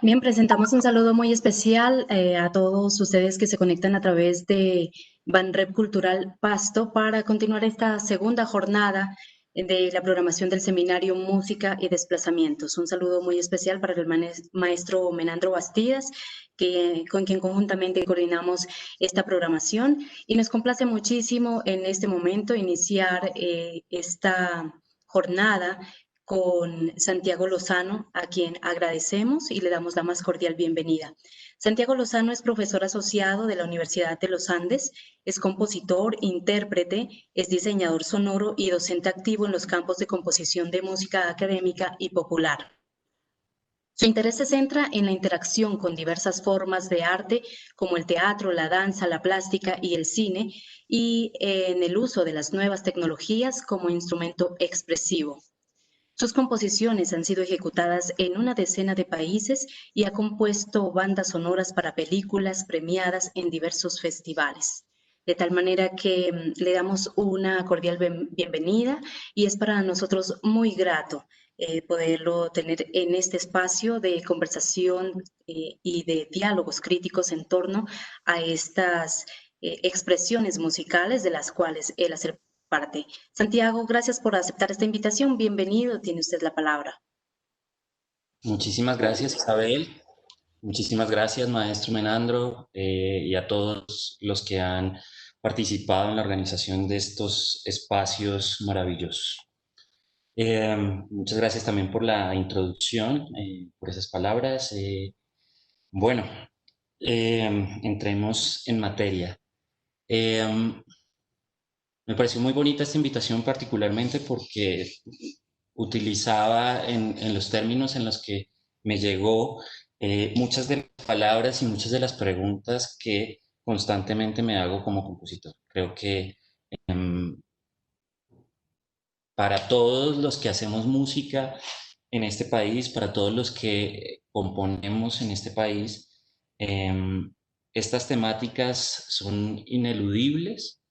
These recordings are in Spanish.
Bien, presentamos un saludo muy especial a todos ustedes que se conectan a través de Banrep Cultural Pasto para continuar esta segunda jornada de la programación del seminario Música y Desplazamientos. Un saludo muy especial para el maestro Menandro Bastidas, con quien conjuntamente coordinamos esta programación. Y nos complace muchísimo en este momento iniciar esta jornada con Santiago Lozano, a quien agradecemos y le damos la más cordial bienvenida. Santiago Lozano es profesor asociado de la Universidad de los Andes, es compositor, intérprete, es diseñador sonoro y docente activo en los campos de composición de música académica y popular. Su interés se centra en la interacción con diversas formas de arte como el teatro, la danza, la plástica y el cine, y en el uso de las nuevas tecnologías como instrumento expresivo. Sus composiciones han sido ejecutadas en una decena de países y ha compuesto bandas sonoras para películas premiadas en diversos festivales. De tal manera que le damos una cordial bienvenida y es para nosotros muy grato poderlo tener en este espacio de conversación y de diálogos críticos en torno a estas expresiones musicales de las cuales él hace parte. Santiago, gracias por aceptar esta invitación. Bienvenido, tiene usted la palabra. Muchísimas gracias, Isabel. Muchísimas gracias, maestro Menandro, y a todos los que han participado en la organización de estos espacios maravillosos. Muchas gracias también por la introducción, por esas palabras. Bueno, entremos en materia. Eh, Me pareció muy bonita esta invitación particularmente porque utilizaba en los términos en los que me llegó muchas de las palabras y muchas de las preguntas que constantemente me hago como compositor. Creo que em, para todos los que hacemos música en este país, para todos los que componemos en este país, em, estas temáticas son ineludibles.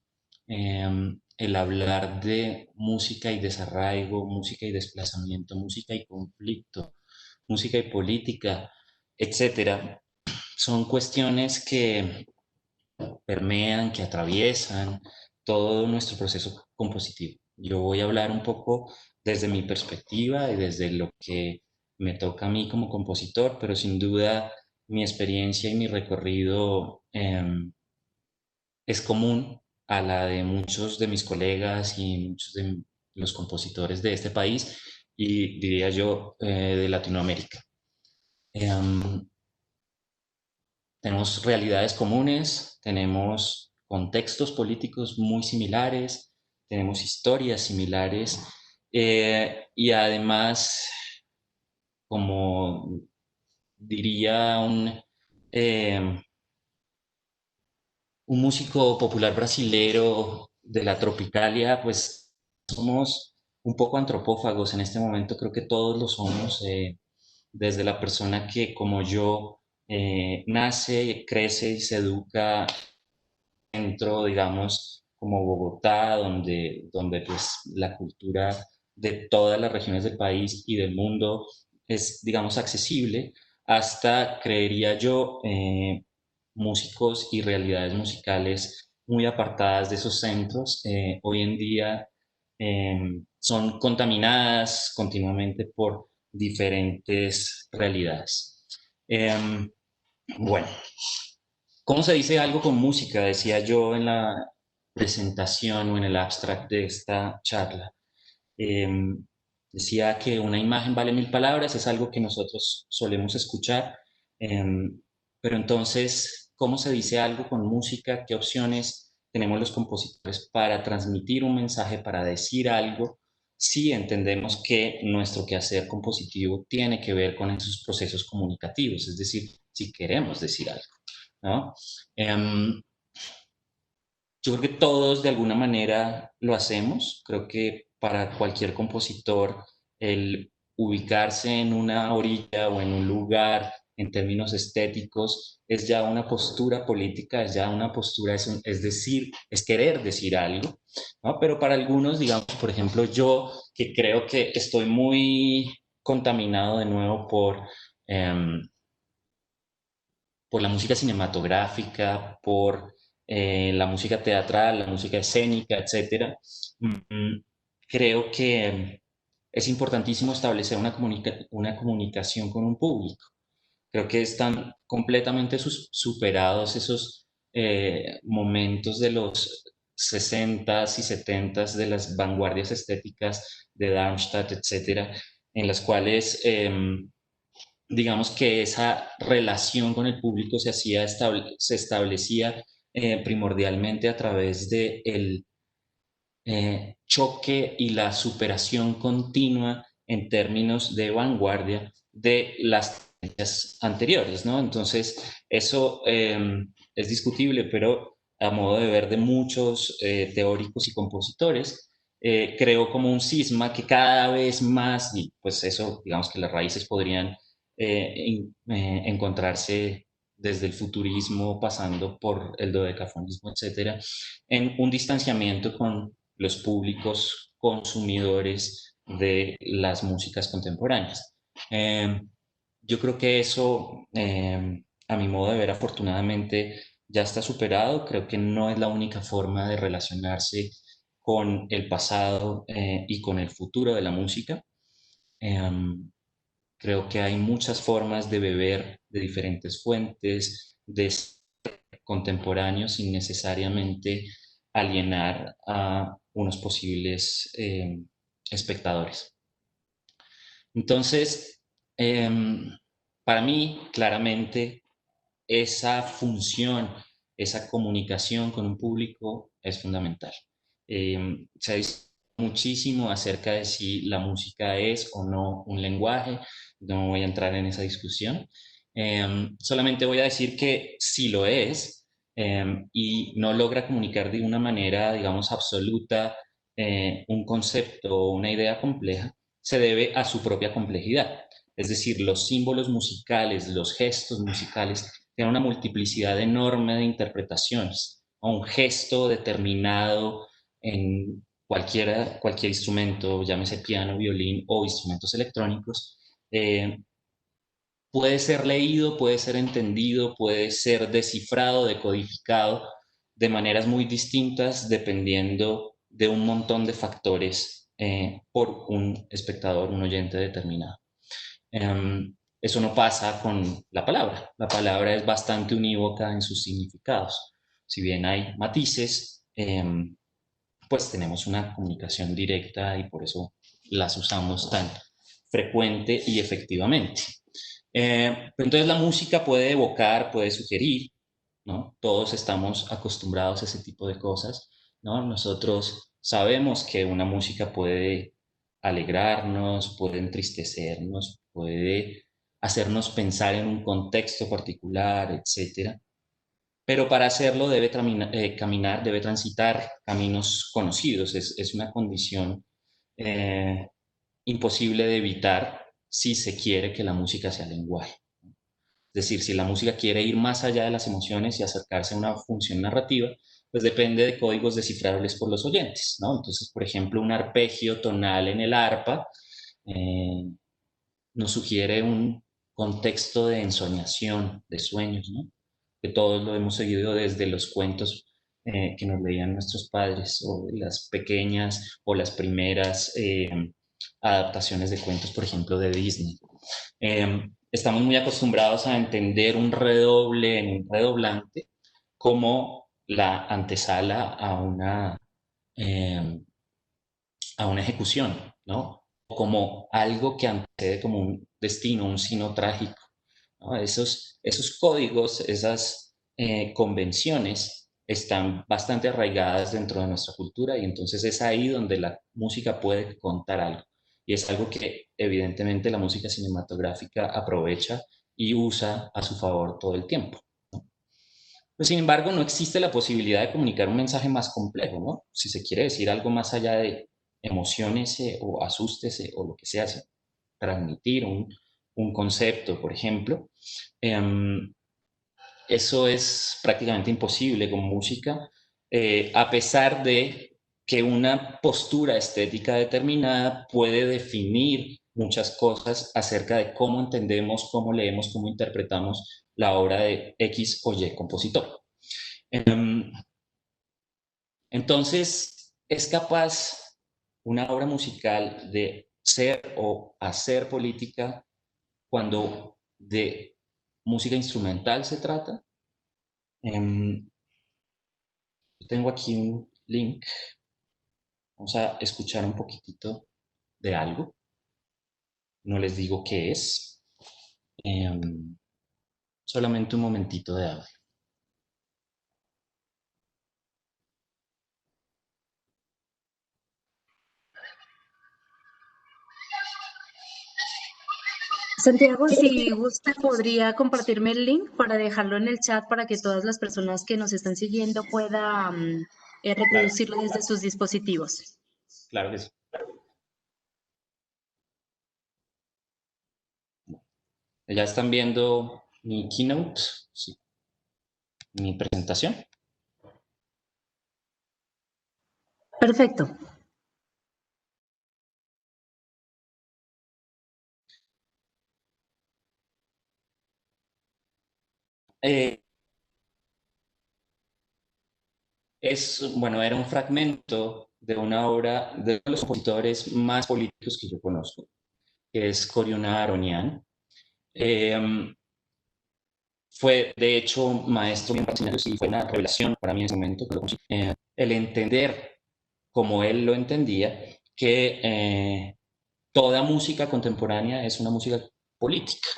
El hablar de música y desarraigo, música y desplazamiento, música y conflicto, música y política, etcétera, son cuestiones que permean, que atraviesan todo nuestro proceso compositivo. Yo voy a hablar un poco desde mi perspectiva y desde lo que me toca a mí como compositor, pero sin duda mi experiencia y mi recorrido es común a la de muchos de mis colegas y muchos de los compositores de este país y diría yo de Latinoamérica. Em, Tenemos realidades comunes, tenemos contextos políticos muy similares, tenemos historias similares y además, como diría eh, un músico popular brasilero de la Tropicalia, pues somos un poco antropófagos en este momento, creo que todos lo somos, desde la persona que como yo nace, crece y se educa dentro, digamos, como Bogotá, donde pues la cultura de todas las regiones del país y del mundo es, digamos, accesible, hasta, creería yo, músicos y realidades musicales muy apartadas de esos centros. Hoy en día son contaminadas continuamente por diferentes realidades. Eh, bueno, ¿cómo se dice algo con música? Decía yo en la presentación o en el abstract de esta charla. Eh, Decía que una imagen vale mil palabras, es algo que nosotros solemos escuchar, eh, pero entonces, ¿cómo se dice algo con música? ¿Qué opciones tenemos los compositores para transmitir un mensaje, para decir algo? Si entendemos que nuestro quehacer compositivo tiene que ver con esos procesos comunicativos, es decir, si queremos decir algo, ¿no? Em, yo creo que todos de alguna manera lo hacemos. Creo que para cualquier compositor el ubicarse en una orilla o en un lugar en términos estéticos es ya una postura política, es ya una postura, es decir, es querer decir algo, ¿no? Pero para algunos, digamos, por ejemplo, yo que creo que estoy muy contaminado de nuevo por por la música cinematográfica, por la música teatral, la música escénica, etcétera, creo que es importantísimo establecer una comunicación con un público. Creo que están completamente superados esos momentos de los 60s y 70s de las vanguardias estéticas de Darmstadt, etcétera, en las cuales digamos que esa relación con el público se establecía primordialmente a través de el choque y la superación continua en términos de vanguardia de las tendencias anteriores, ¿no? Entonces, eso es discutible, pero a modo de ver de muchos teóricos y compositores, creo como un cisma que cada vez más, y pues eso, digamos que las raíces podrían encontrarse desde el futurismo, pasando por el dodecafonismo, etcétera, en un distanciamiento con los públicos consumidores de las músicas contemporáneas. Yo creo que eso, a mi modo de ver, afortunadamente ya está superado. Creo que no es la única forma de relacionarse con el pasado y con el futuro de la música. Creo que hay muchas formas de beber de diferentes fuentes, de contemporáneos sin necesariamente alienar a unos posibles espectadores. Entonces, para mí, claramente, esa función, esa comunicación con un público es fundamental. Se ha dicho muchísimo acerca de si la música es o no un lenguaje, no voy a entrar en esa discusión. Solamente voy a decir que sí lo es y no logra comunicar de una manera, digamos, absoluta un concepto o una idea compleja, se debe a su propia complejidad. Es decir, los símbolos musicales, los gestos musicales, tienen una multiplicidad enorme de interpretaciones. Un gesto determinado en cualquier instrumento, llámese piano, violín o instrumentos electrónicos, puede ser leído, puede ser entendido, puede ser descifrado, decodificado de maneras muy distintas dependiendo de un montón de factores por un espectador, un oyente determinado. Eso no pasa con la palabra. La palabra es bastante unívoca en sus significados. Si bien hay matices, pues tenemos una comunicación directa y por eso las usamos tan frecuente y efectivamente. Entonces la música puede evocar, puede sugerir, ¿no? Todos estamos acostumbrados a ese tipo de cosas, ¿no? Nosotros sabemos que una música puede alegrarnos, puede entristecernos, puede hacernos pensar en un contexto particular, etcétera. Pero para hacerlo debe caminar, debe transitar caminos conocidos. Es una condición eh, imposible de evitar si se quiere que la música sea lenguaje. Es decir, si la música quiere ir más allá de las emociones y acercarse a una función narrativa, pues depende de códigos descifrables por los oyentes, ¿no? Entonces, por ejemplo, un arpegio tonal en el arpa eh, nos sugiere un contexto de ensoñación, de sueños, ¿no? Que todos lo hemos seguido desde los cuentos que nos leían nuestros padres, o las pequeñas o las primeras adaptaciones de cuentos, por ejemplo, de Disney. Estamos muy acostumbrados a entender un redoble en un redoblante como la antesala eh, a una ejecución, ¿no? Como algo que antecede como un destino, un sino trágico, ¿no? Esos códigos, esas convenciones están bastante arraigadas dentro de nuestra cultura y entonces es ahí donde la música puede contar algo. Y es algo que evidentemente la música cinematográfica aprovecha y usa a su favor todo el tiempo. Pues, sin embargo, no existe la posibilidad de comunicar un mensaje más complejo, ¿no? Si se quiere decir algo más allá de emociones o asústese o lo que sea, transmitir un concepto, por ejemplo, em, eso es prácticamente imposible con música, a pesar de que una postura estética determinada puede definir muchas cosas acerca de cómo entendemos, cómo leemos, cómo interpretamos la obra de X o Y compositor. Entonces, es capaz una obra musical de ser o hacer política cuando de música instrumental se trata. Tengo aquí un link. Vamos a escuchar un poquitito de algo. No les digo qué es. Solamente un momentito de audio. Santiago, si gusta, podría compartirme el link para dejarlo en el chat para que todas las personas que nos están siguiendo puedan Claro, reproducirlo desde sus dispositivos. claro que sí. Ya están viendo mi keynote, sí, mi presentación. Perfecto. Eh, bueno, era un fragmento de una obra de los compositores más políticos que yo conozco, que es Coriuna Aronian. Fue, de hecho, maestro y fue una revelación para mí en ese momento, el entender, como él lo entendía, que toda música contemporánea es una música política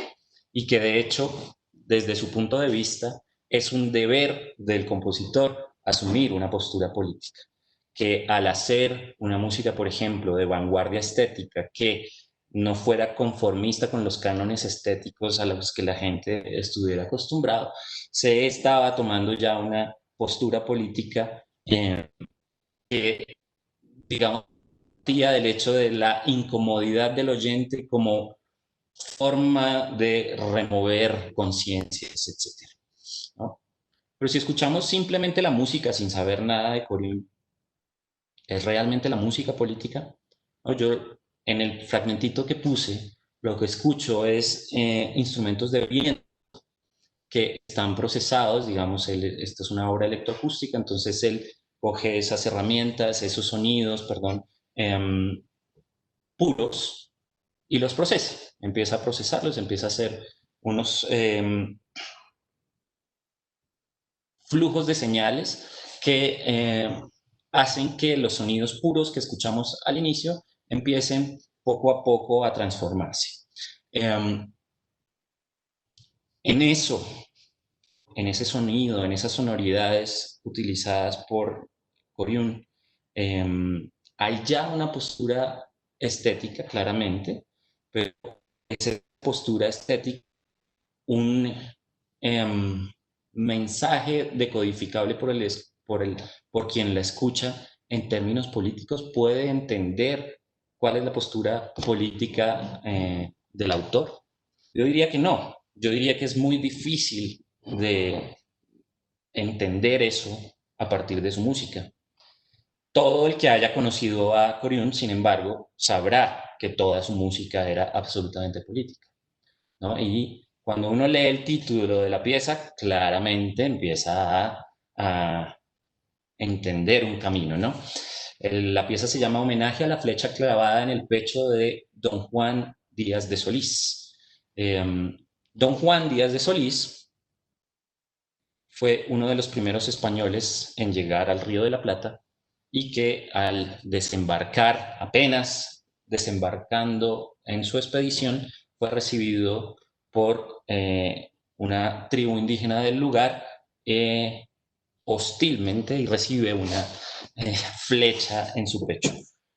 y que de hecho, desde su punto de vista, es un deber del compositor asumir una postura política, que al hacer una música, por ejemplo, de vanguardia estética, que no fuera conformista con los cánones estéticos a los que la gente estuviera acostumbrado, se estaba tomando ya una postura política que, digamos, del hecho de la incomodidad del oyente como forma de remover conciencias, etcétera, ¿no? Pero si escuchamos simplemente la música sin saber nada de Corín, ¿es realmente la música política? ¿No? Yo en el fragmentito que puse, lo que escucho es instrumentos de viento que están procesados, digamos, esta es una obra electroacústica, entonces él coge esas herramientas, esos sonidos, perdón, puros, y los procesa, empieza a procesarlos, empieza a hacer unos flujos de señales que hacen que los sonidos puros que escuchamos al inicio empiecen poco a poco a transformarse. En eso, en ese sonido, en esas sonoridades utilizadas por Jung, hay ya una postura estética, claramente, pero esa postura estética, un mensaje decodificable por quien la escucha en términos políticos, puede entender cuál es la postura política del autor. Yo diría que no, yo diría que es muy difícil de entender eso a partir de su música. Todo el que haya conocido a Coriún, sin embargo, sabrá que toda su música era absolutamente política, ¿no? Y cuando uno lee el título de la pieza, claramente empieza a entender un camino, ¿no? La pieza se llama Homenaje a la flecha clavada en el pecho de Don Juan Díaz de Solís. Don Juan Díaz de Solís fue uno de los primeros españoles en llegar al Río de la Plata y que al desembarcar, apenas desembarcando en su expedición, fue recibido por una tribu indígena del lugar hostilmente y recibe una flecha en su pecho.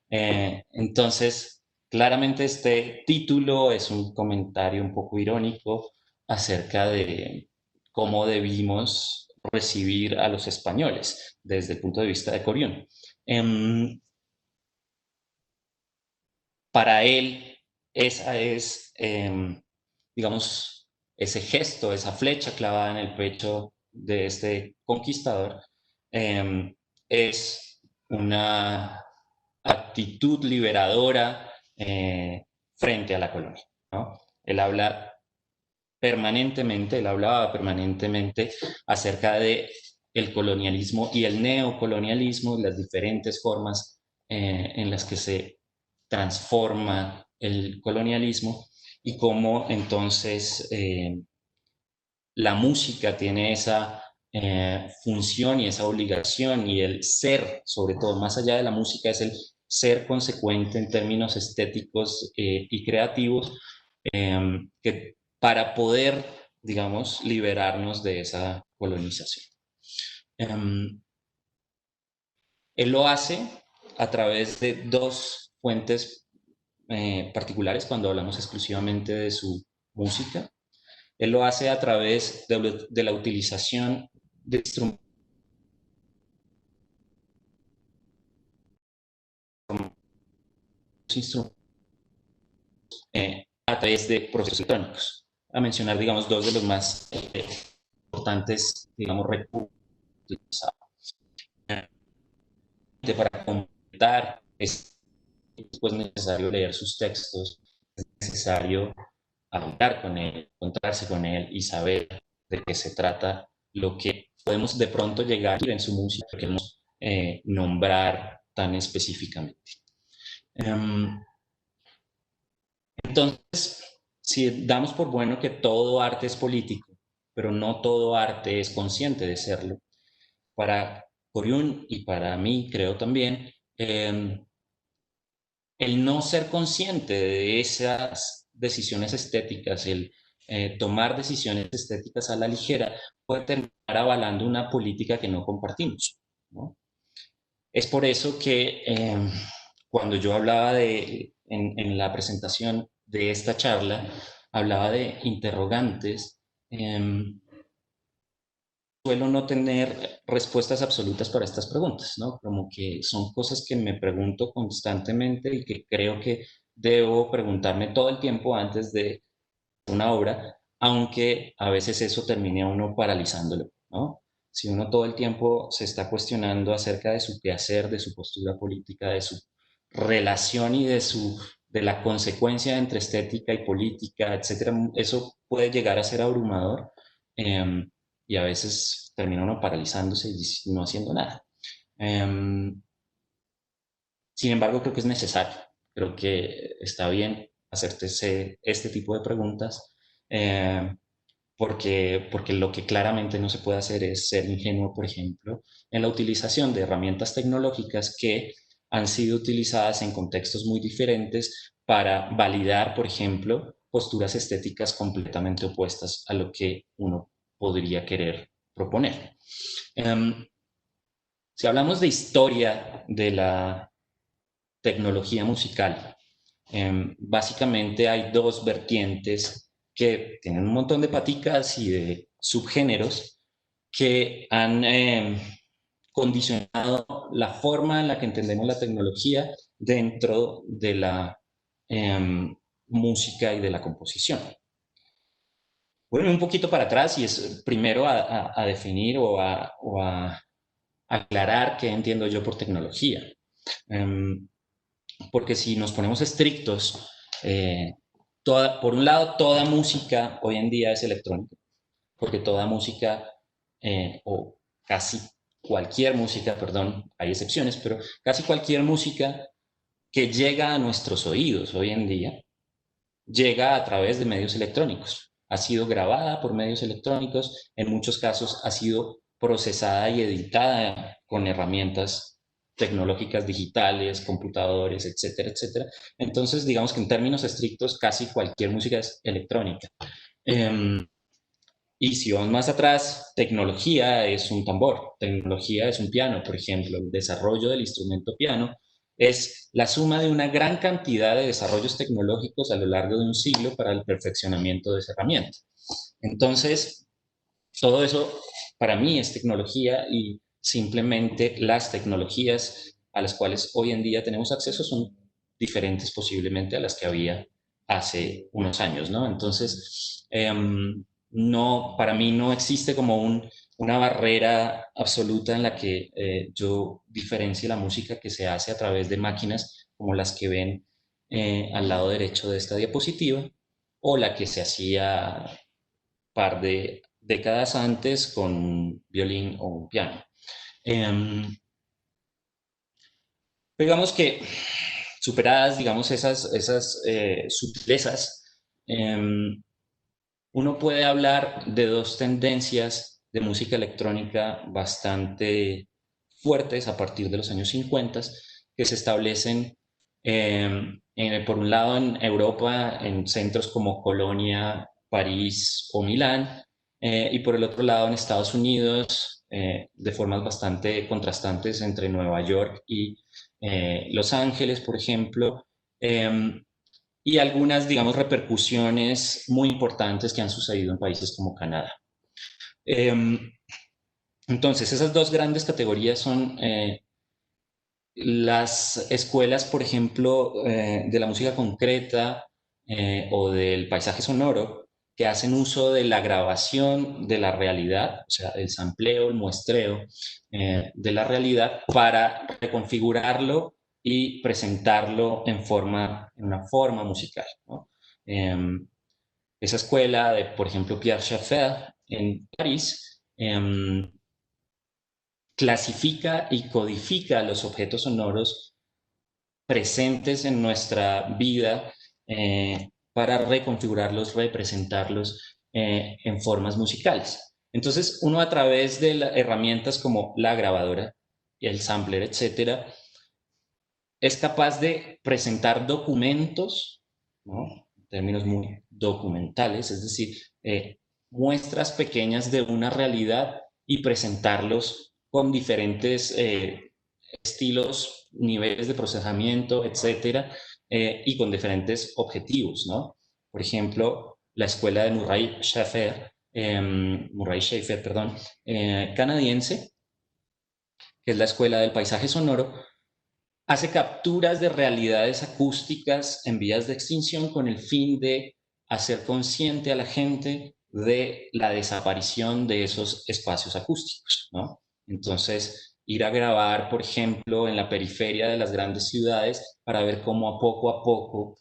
Entonces, claramente este título es un comentario un poco irónico acerca de cómo debimos recibir a los españoles desde el punto de vista de Corión. Para él, esa es, digamos, ese gesto, esa flecha clavada en el pecho de este conquistador, es una actitud liberadora frente a la colonia, ¿no? Él hablaba permanentemente acerca de el colonialismo y el neocolonialismo, las diferentes formas en las que se transforma el colonialismo y cómo entonces la música tiene esa función y esa obligación, y el ser, sobre todo, más allá de la música, es el ser consecuente en términos estéticos y creativos, que para poder, digamos, liberarnos de esa colonización. Él lo hace a través de dos fuentes particulares cuando hablamos exclusivamente de su música. Él lo hace a través de la utilización de instrumentos a través de procesos electrónicos. A mencionar, digamos, dos de los más importantes, digamos, recursos utilizados. Para completar, es pues necesario leer sus textos, es necesario hablar con él, encontrarse con él y saber de qué se trata, lo que podemos de pronto llegar a en su música, que queremos nombrar tan específicamente. Entonces, si damos por bueno que todo arte es político, pero no todo arte es consciente de serlo, para Coriún y para mí creo también, el no ser consciente de esas decisiones estéticas, el tomar decisiones estéticas a la ligera, puede terminar avalando una política que no compartimos, ¿no? Es por eso que cuando yo hablaba en la presentación de esta charla, hablaba de interrogantes, suelo no tener respuestas absolutas para estas preguntas, ¿no? Como que son cosas que me pregunto constantemente y que creo que debo preguntarme todo el tiempo antes de una obra, aunque a veces eso termine a uno paralizándolo, ¿no? Si uno todo el tiempo se está cuestionando acerca de su quehacer, de su postura política, de su relación y de la consecuencia entre estética y política, etcétera, eso puede llegar a ser abrumador. Y a veces termina uno paralizándose y no haciendo nada. Sin embargo, creo que es necesario, creo que está bien hacerte este tipo de preguntas, porque lo que claramente no se puede hacer es ser ingenuo, por ejemplo, en la utilización de herramientas tecnológicas que han sido utilizadas en contextos muy diferentes para validar, por ejemplo, posturas estéticas completamente opuestas a lo que uno podría querer proponer. Si hablamos de historia de la tecnología musical, básicamente hay dos vertientes que tienen un montón de paticas y de subgéneros que han condicionado la forma en la que entendemos la tecnología dentro de la música y de la composición. Bueno, un poquito para atrás y es primero a definir o a aclarar qué entiendo yo por tecnología. Porque si nos ponemos estrictos, por un lado, toda música hoy en día es electrónica, porque toda música, o casi cualquier música, perdón, hay excepciones, pero casi cualquier música que llega a nuestros oídos hoy en día, llega a través de medios electrónicos. Ha sido grabada por medios electrónicos, en muchos casos ha sido procesada y editada con herramientas tecnológicas digitales, computadores, etcétera, etcétera. Entonces, digamos que en términos estrictos, casi cualquier música es electrónica. Y si vamos más atrás, tecnología es un tambor, tecnología es un piano, por ejemplo. El desarrollo del instrumento piano es la suma de una gran cantidad de desarrollos tecnológicos a lo largo de un siglo para el perfeccionamiento de esa herramienta. Entonces, todo eso para mí es tecnología, y simplemente las tecnologías a las cuales hoy en día tenemos acceso son diferentes posiblemente a las que había hace unos años, ¿no? Entonces, no, para mí no existe como una barrera absoluta en la que yo diferencie la música que se hace a través de máquinas como las que ven al lado derecho de esta diapositiva, o la que se hacía par de décadas antes con un violín o un piano. Digamos que superadas, digamos, esas sutilezas, uno puede hablar de dos tendencias de música electrónica bastante fuertes a partir de los años 50 que se establecen, por un lado, en Europa, en centros como Colonia, París o Milán, y por el otro lado en Estados Unidos, de formas bastante contrastantes entre Nueva York y Los Ángeles, por ejemplo, y algunas, digamos, repercusiones muy importantes que han sucedido en países como Canadá. Entonces, esas dos grandes categorías son las escuelas, por ejemplo, de la música concreta o del paisaje sonoro, que hacen uso de la grabación de la realidad, o sea, el sampleo, el muestreo de la realidad para reconfigurarlo y presentarlo en una forma musical, ¿no? Esa escuela de, por ejemplo, Pierre Schaeffer en París, clasifica y codifica los objetos sonoros presentes en nuestra vida para reconfigurarlos, representarlos en formas musicales. Entonces, uno a través de herramientas como la grabadora y el sampler, etcétera, es capaz de presentar documentos, ¿no? En términos muy documentales, es decir, muestras pequeñas de una realidad y presentarlos con diferentes estilos, niveles de procesamiento, etcétera, y con diferentes objetivos, ¿no? Por ejemplo, la escuela de Murray Schafer, perdón, canadiense, que es la escuela del paisaje sonoro, hace capturas de realidades acústicas en vías de extinción con el fin de hacer consciente a la gente de la desaparición de esos espacios acústicos, ¿no? Entonces, ir a grabar, por ejemplo, en la periferia de las grandes ciudades para ver cómo a poco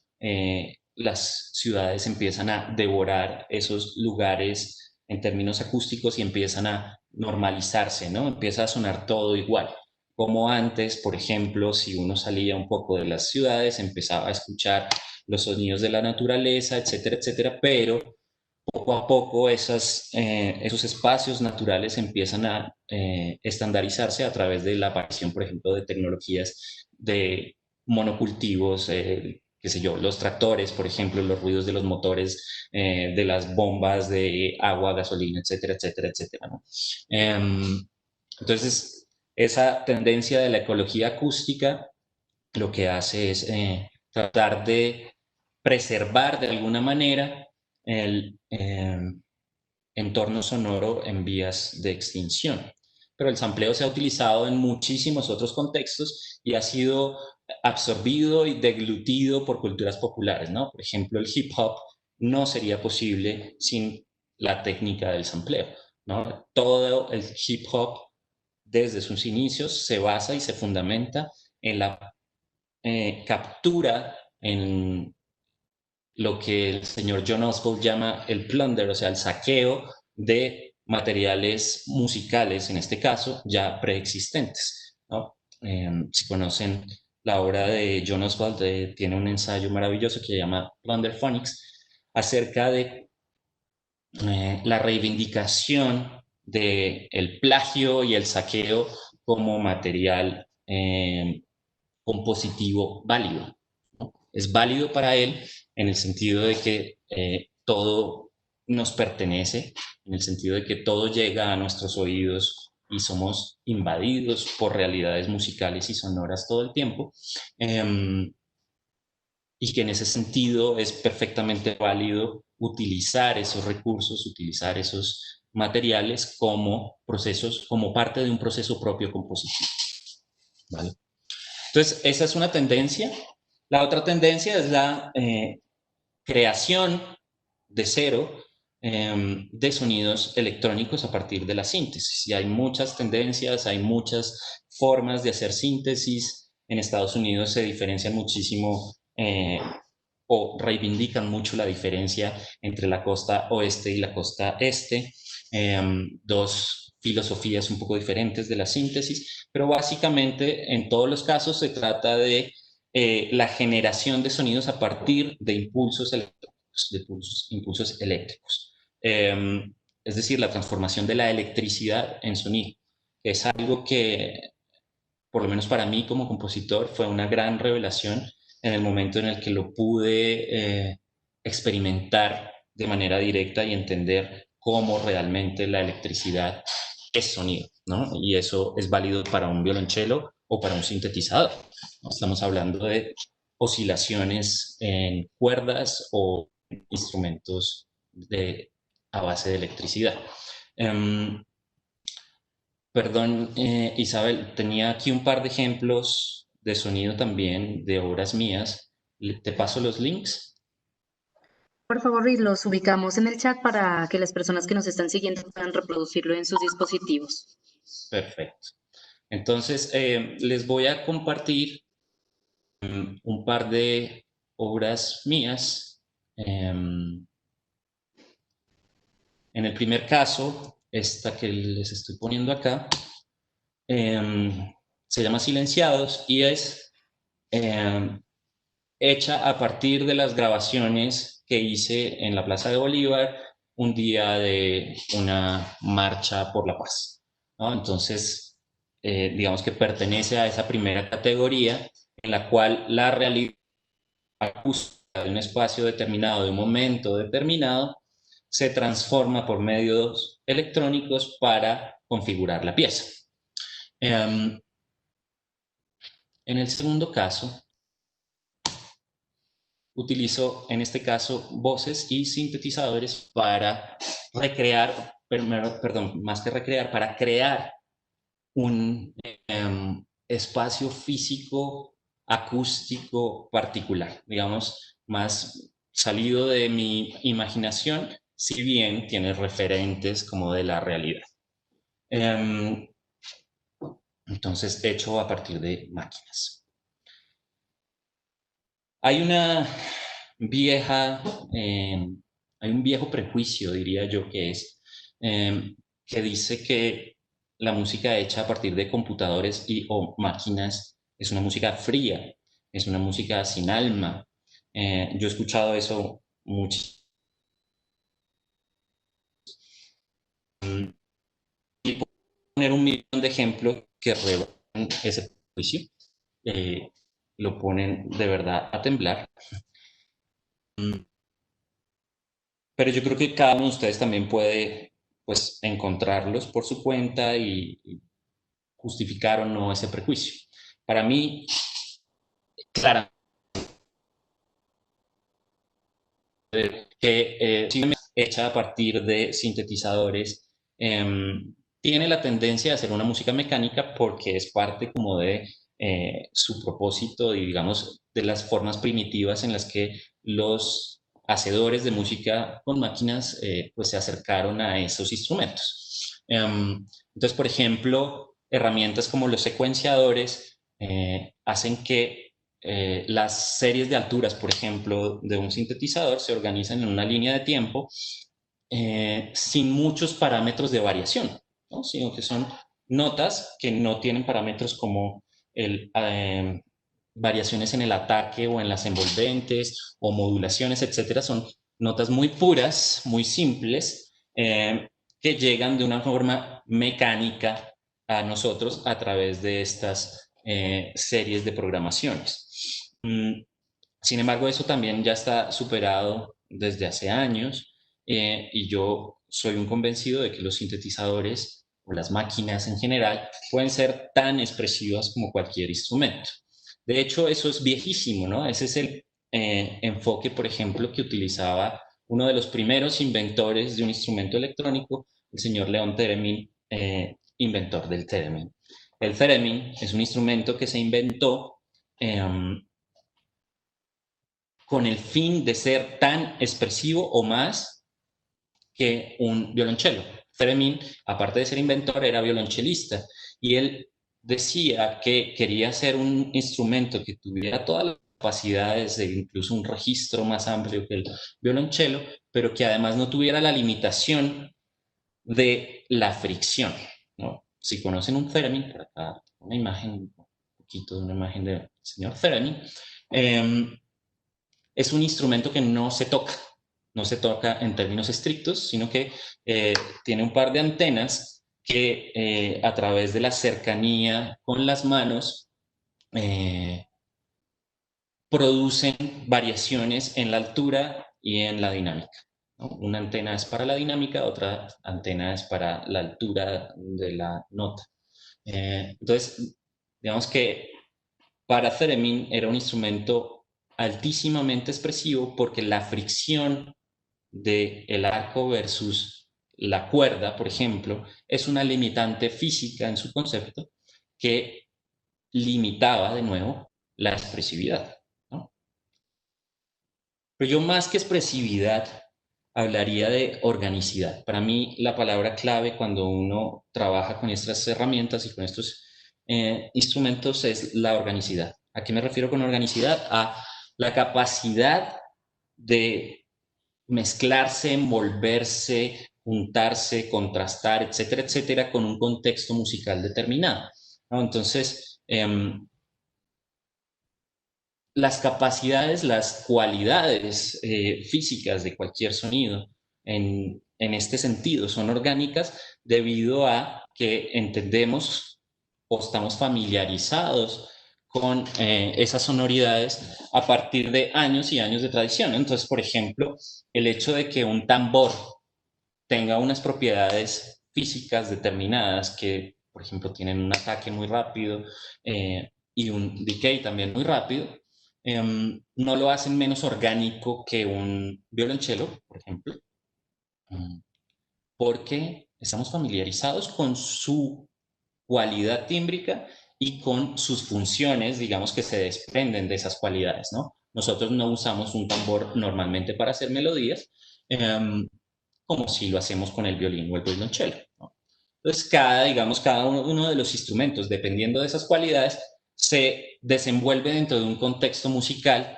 las ciudades empiezan a devorar esos lugares en términos acústicos y empiezan a normalizarse, ¿no? Empieza a sonar todo igual. Como antes, por ejemplo, si uno salía un poco de las ciudades, empezaba a escuchar los sonidos de la naturaleza, etcétera, etcétera, pero poco a poco esos espacios naturales empiezan a estandarizarse a través de la aparición, por ejemplo, de tecnologías de monocultivos, qué sé yo, los tractores, por ejemplo, los ruidos de los motores, de las bombas de agua, gasolina, etcétera, etcétera, etcétera, ¿no? Entonces, esa tendencia de la ecología acústica lo que hace es tratar de preservar de alguna manera el entorno sonoro en vías de extinción. Pero el sampleo se ha utilizado en muchísimos otros contextos y ha sido absorbido y deglutido por culturas populares, ¿no? Por ejemplo, el hip hop no sería posible sin la técnica del sampleo, ¿no? Todo el hip hop desde sus inicios se basa y se fundamenta en la captura, en lo que el señor John Oswald llama el plunder, o sea, el saqueo de materiales musicales, en este caso, ya preexistentes, ¿no? Si conocen la obra de John Oswald, tiene un ensayo maravilloso que se llama Plunder Phonics, acerca de la reivindicación del plagio y el saqueo como material compositivo válido, ¿no? Es válido para él en el sentido de que todo nos pertenece, en el sentido de que todo llega a nuestros oídos y somos invadidos por realidades musicales y sonoras todo el tiempo. Y que en ese sentido es perfectamente válido utilizar esos recursos, utilizar esos materiales como procesos, como parte de un proceso propio compositivo, ¿vale? Entonces, esa es una tendencia. La otra tendencia es la creación de cero de sonidos electrónicos a partir de la síntesis. Y hay muchas tendencias, hay muchas formas de hacer síntesis. En Estados Unidos se diferencian muchísimo o reivindican mucho la diferencia entre la costa oeste y la costa este, dos filosofías un poco diferentes de la síntesis, pero básicamente en todos los casos se trata de la generación de sonidos a partir de impulsos eléctricos, de impulsos eléctricos. Es decir, la transformación de la electricidad en sonido. Es algo que, por lo menos para mí como compositor, fue una gran revelación en el momento en el que lo pude experimentar de manera directa y entender cómo realmente la electricidad es sonido, ¿no? Y eso es válido para un violonchelo o para un sintetizador, ¿no? Estamos hablando de oscilaciones en cuerdas o instrumentos a base de electricidad. Perdón, Isabel, tenía aquí un par de ejemplos de sonido también de obras mías. ¿Te paso los links? Por favor, y los ubicamos en el chat para que las personas que nos están siguiendo puedan reproducirlo en sus dispositivos. Perfecto. Entonces, les voy a compartir un par de obras mías. En el primer caso, esta que les estoy poniendo acá, se llama Silenciados y es hecha a partir de las grabaciones que hice en la Plaza de Bolívar un día de una marcha por la paz, ¿no? Entonces, digamos que pertenece a esa primera categoría en la cual la realidad acústica de un espacio determinado, de un momento determinado, se transforma por medios electrónicos para configurar la pieza. En el segundo caso, utilizo en este caso voces y sintetizadores para recrear, perdón, más que recrear, para crear un espacio físico acústico particular, digamos, más salido de mi imaginación, si bien tiene referentes como de la realidad. Entonces, hecho a partir de máquinas. Hay una vieja, hay un viejo prejuicio, diría yo, que dice que la música hecha a partir de computadores y o máquinas es una música fría, es una música sin alma. Yo he escuchado eso mucho. Y puedo poner un millón de ejemplos que rebatan ese prejuicio. Lo ponen de verdad a temblar. Pero yo creo que cada uno de ustedes también puede, pues, encontrarlos por su cuenta y justificar o no ese prejuicio. Para mí, claramente, que hecha a partir de sintetizadores, tiene la tendencia a hacer una música mecánica porque es parte como de su propósito y, digamos, de las formas primitivas en las que los hacedores de música con máquinas pues se acercaron a esos instrumentos. Entonces, por ejemplo, herramientas como los secuenciadores hacen que las series de alturas, por ejemplo, de un sintetizador se organizan en una línea de tiempo sin muchos parámetros de variación, ¿no? Sino que son notas que no tienen parámetros como variaciones en el ataque o en las envolventes o modulaciones, etcétera. Son notas muy puras, muy simples, que llegan de una forma mecánica a nosotros a través de estas series de programaciones. Sin embargo, eso también ya está superado desde hace años y yo soy un convencido de que los sintetizadores o las máquinas en general pueden ser tan expresivas como cualquier instrumento. De hecho, eso es viejísimo, ¿no? Ese es el enfoque, por ejemplo, que utilizaba uno de los primeros inventores de un instrumento electrónico, el señor León Theremin, inventor del Theremin. El Theremin es un instrumento que se inventó con el fin de ser tan expresivo o más que un violonchelo. Theremin, aparte de ser inventor, era violonchelista y él decía que quería hacer un instrumento que tuviera todas las capacidades de incluso un registro más amplio que el violonchelo, pero que además no tuviera la limitación de la fricción, ¿no? Si conocen un theremin, por acá una imagen, un poquito de una imagen del señor theremin, es un instrumento que no se toca, no se toca en términos estrictos, sino que tiene un par de antenas que a través de la cercanía con las manos producen variaciones en la altura y en la dinámica, ¿no? Una antena es para la dinámica, otra antena es para la altura de la nota. Entonces, digamos que para Theremin era un instrumento altísimamente expresivo porque la fricción del arco versus la cuerda, por ejemplo, es una limitante física en su concepto que limitaba de nuevo la expresividad, ¿no? Pero yo más que expresividad hablaría de organicidad. Para mí la palabra clave cuando uno trabaja con estas herramientas y con estos instrumentos es la organicidad. ¿A qué me refiero con organicidad? A la capacidad de mezclarse, envolverse, juntarse, contrastar, etcétera, etcétera, con un contexto musical determinado, ¿no? Entonces, las capacidades, las cualidades físicas de cualquier sonido en este sentido son orgánicas debido a que entendemos o estamos familiarizados con esas sonoridades a partir de años y años de tradición. Entonces, por ejemplo, el hecho de que un tambor tenga unas propiedades físicas determinadas que, por ejemplo, tienen un ataque muy rápido y un decay también muy rápido, no lo hacen menos orgánico que un violonchelo, por ejemplo, porque estamos familiarizados con su cualidad tímbrica y con sus funciones, digamos, que se desprenden de esas cualidades, ¿no? Nosotros no usamos un tambor normalmente para hacer melodías, como si lo hacemos con el violín o el violonchelo, ¿no? Entonces, digamos, cada uno de los instrumentos, dependiendo de esas cualidades, se desenvuelve dentro de un contexto musical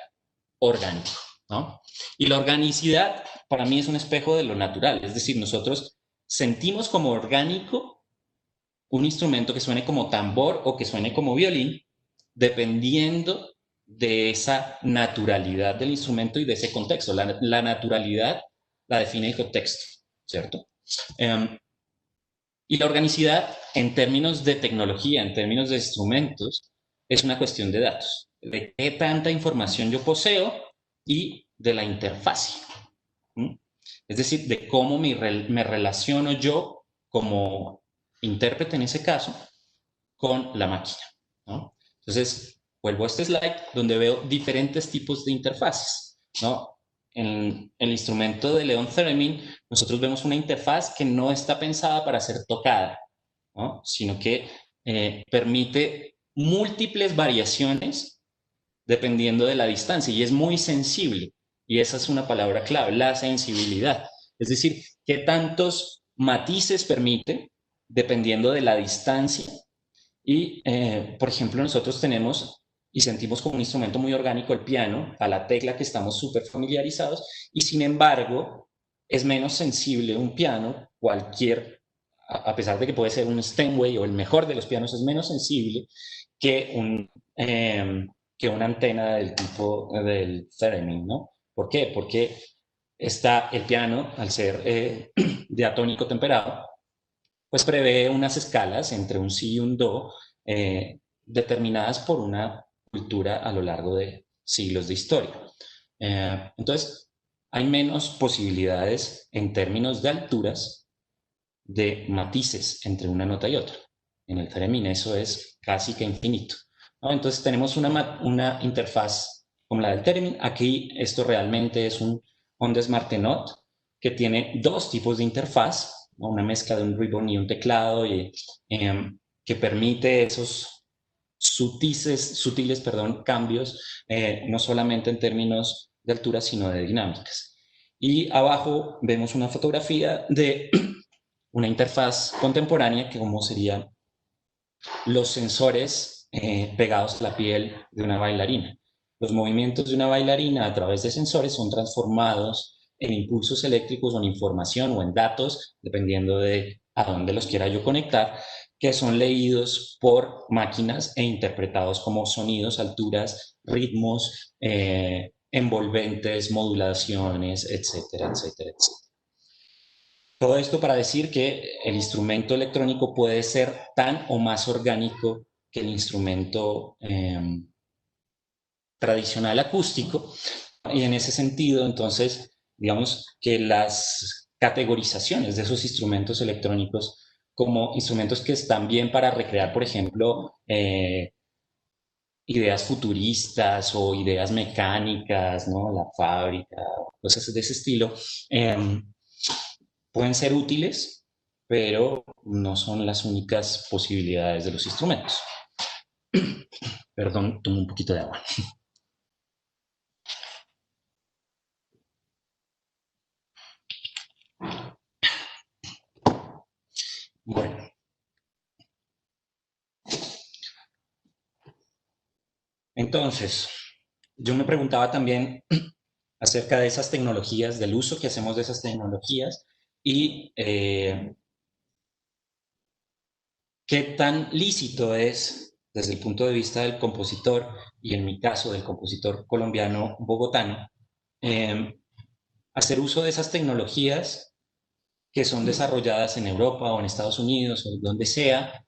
orgánico, ¿no? Y la organicidad para mí es un espejo de lo natural, es decir, nosotros sentimos como orgánico un instrumento que suene como tambor o que suene como violín, dependiendo de esa naturalidad del instrumento y de ese contexto. La naturalidad la define el contexto, ¿cierto? Y la organicidad, en términos de tecnología, en términos de instrumentos, es una cuestión de datos, de qué tanta información yo poseo y de la interfaz. Es decir, de cómo me relaciono yo como intérprete en ese caso con la máquina, ¿no? Entonces, vuelvo a este slide donde veo diferentes tipos de interfaces, ¿no? En el instrumento de Leon Theremin, nosotros vemos una interfaz que no está pensada para ser tocada, ¿no? Sino que permite múltiples variaciones dependiendo de la distancia y es muy sensible. Y esa es una palabra clave, la sensibilidad. Es decir, qué tantos matices permite dependiendo de la distancia. Y, por ejemplo, nosotros tenemos y sentimos como un instrumento muy orgánico el piano, a la tecla que estamos súper familiarizados, y sin embargo es menos sensible un piano, a pesar de que puede ser un Steinway o el mejor de los pianos, es menos sensible que, que una antena del tipo del Theremin, ¿no? ¿Por qué? Porque el piano, al ser diatónico temperado, pues prevé unas escalas entre un si y un do determinadas por una cultura a lo largo de siglos de historia. Entonces, hay menos posibilidades en términos de alturas de matices entre una nota y otra. En el Theremin eso es casi que infinito, ¿no? Entonces tenemos una interfaz como la del Theremin. Aquí esto realmente es un Ondes Martenot que tiene dos tipos de interfaz, ¿no? Una mezcla de un ribbon y un teclado que permite esos sutiles cambios, no solamente en términos de altura, sino de dinámicas. Y abajo vemos una fotografía de una interfaz contemporánea que como serían los sensores pegados a la piel de una bailarina. Los movimientos de una bailarina a través de sensores son transformados en impulsos eléctricos o en información o en datos, dependiendo de a dónde los quiera yo conectar, que son leídos por máquinas e interpretados como sonidos, alturas, ritmos, envolventes, modulaciones, etcétera, etcétera, etcétera. Todo esto para decir que el instrumento electrónico puede ser tan o más orgánico que el instrumento tradicional acústico, y en ese sentido, entonces, digamos que las categorizaciones de esos instrumentos electrónicos como instrumentos que están bien para recrear, por ejemplo, ideas futuristas o ideas mecánicas, ¿no? La fábrica, cosas de ese estilo, pueden ser útiles, pero no son las únicas posibilidades de los instrumentos. Perdón, tomo un poquito de agua. Bueno, entonces, yo me preguntaba también acerca de esas tecnologías, del uso que hacemos de esas tecnologías y qué tan lícito es desde el punto de vista del compositor y en mi caso del compositor colombiano bogotano, eh, hacer uso de esas tecnologías que son desarrolladas en Europa o en Estados Unidos o donde sea,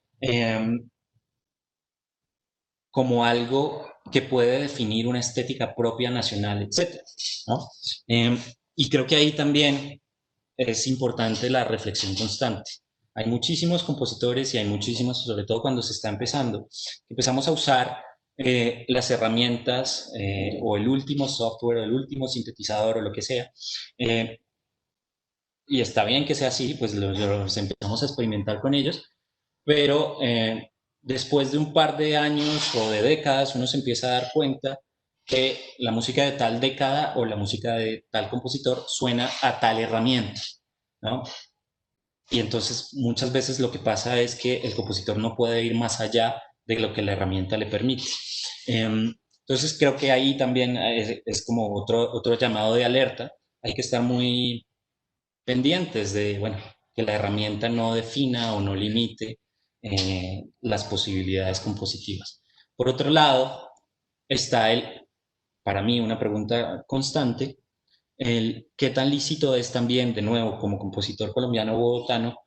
como algo que puede definir una estética propia, nacional, etcétera, ¿no? Y creo que ahí también es importante la reflexión constante. Hay muchísimos compositores y hay muchísimos, sobre todo cuando se está empezando, que empezamos a usar las herramientas o el último software, o el último sintetizador o lo que sea. Y está bien que sea así, pues los empezamos a experimentar con ellos, pero después de un par de años o de décadas uno se empieza a dar cuenta que la música de tal década o la música de tal compositor suena a tal herramienta, ¿no? Y entonces muchas veces lo que pasa es que el compositor no puede ir más allá de lo que la herramienta le permite. Entonces creo que ahí también es como otro llamado de alerta. Hay que estar muy pendientes de, bueno, que la herramienta no defina o no limite las posibilidades compositivas. Por otro lado, está para mí, una pregunta constante, el qué tan lícito es también, de nuevo, como compositor colombiano bogotano,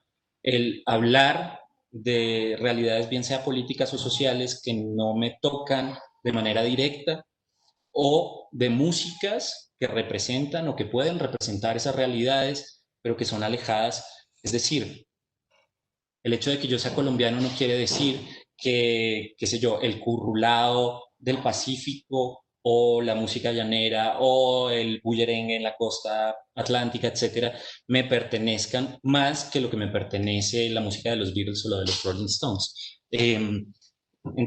el hablar de realidades, bien sea políticas o sociales, que no me tocan de manera directa, o de músicas que representan o que pueden representar esas realidades, pero que son alejadas. Es decir, el hecho de que yo sea colombiano no quiere decir que, qué sé yo, el currulao del Pacífico o la música llanera o el bullerengue en la costa atlántica, etcétera, me pertenezcan más que lo que me pertenece la música de los Beatles o la de los Rolling Stones. En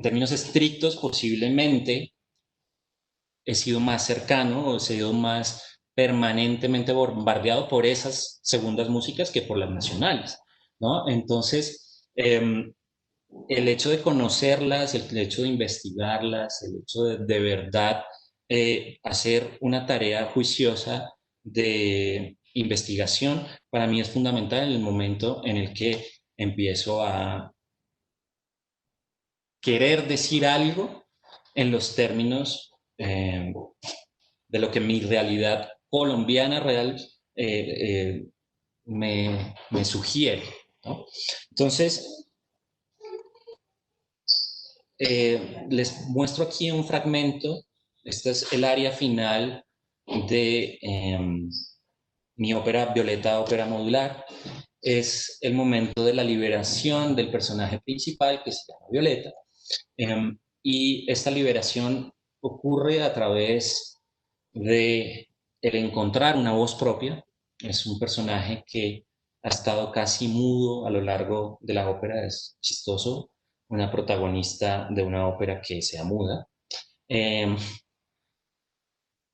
términos estrictos, posiblemente he sido más cercano o he sido más permanentemente bombardeado por esas segundas músicas que por las nacionales, ¿no? Entonces, el hecho de conocerlas, el hecho de investigarlas, el hecho de verdad hacer una tarea juiciosa de investigación, para mí es fundamental en el momento en el que empiezo a querer decir algo en los términos de lo que mi realidad colombiana real me sugiere, ¿no? Entonces, les muestro aquí un fragmento. Este es el área final de mi ópera Violeta, ópera modular. Es el momento de la liberación del personaje principal, que se llama Violeta. Y esta liberación ocurre a través de el encontrar una voz propia. Es un personaje que ha estado casi mudo a lo largo de la ópera. Es chistoso, una protagonista de una ópera que sea muda.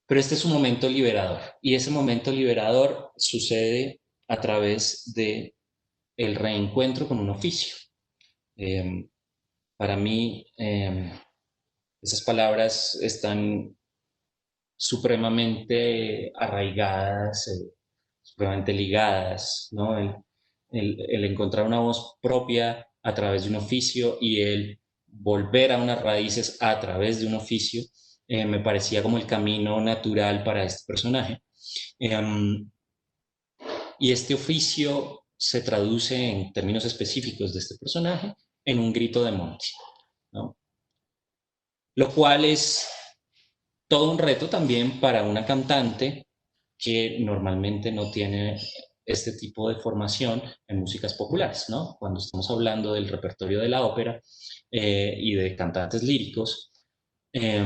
Pero este es un momento liberador, y ese momento liberador sucede a través de el reencuentro con un oficio. Para mí, esas palabras están supremamente arraigadas, supremamente ligadas, ¿no? El encontrar una voz propia a través de un oficio y el volver a unas raíces a través de un oficio, me parecía como el camino natural para este personaje. Em, y este oficio se traduce en términos específicos de este personaje en un grito de monte, ¿no? Lo cual es todo un reto también para una cantante que normalmente no tiene este tipo de formación en músicas populares, ¿no? Cuando estamos hablando del repertorio de la ópera y de cantantes líricos, eh,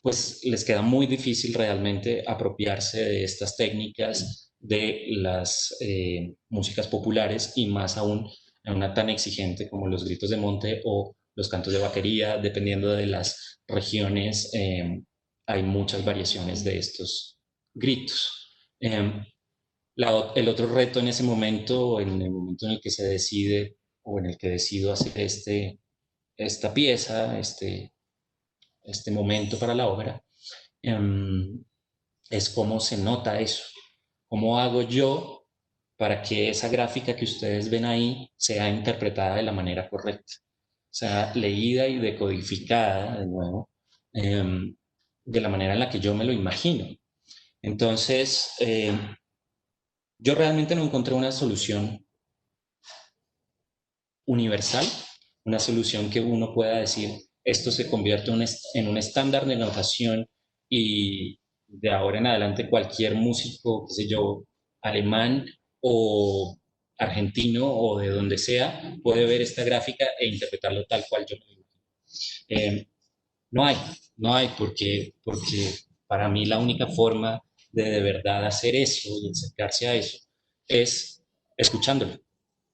pues les queda muy difícil realmente apropiarse de estas técnicas de las músicas populares y más aún en una tan exigente como los gritos de monte o los cantos de vaquería, dependiendo de las regiones, hay muchas variaciones de estos gritos. Eh, el otro reto en ese momento, en el momento en el que se decide o en el que decido hacer esta pieza, este momento para la obra, es cómo se nota eso, cómo hago yo para que esa gráfica que ustedes ven ahí sea interpretada de la manera correcta, o sea, leída y decodificada de nuevo, de la manera en la que yo me lo imagino. Entonces, yo realmente no encontré una solución universal, una solución que uno pueda decir, esto se convierte en un estándar de notación y de ahora en adelante cualquier músico, qué sé yo, alemán o argentino o de donde sea, puede ver esta gráfica e interpretarlo tal cual yo me lo imagino. Eh, no hay, no hay, porque para mí la única forma de verdad hacer eso y acercarse a eso es escuchándolo,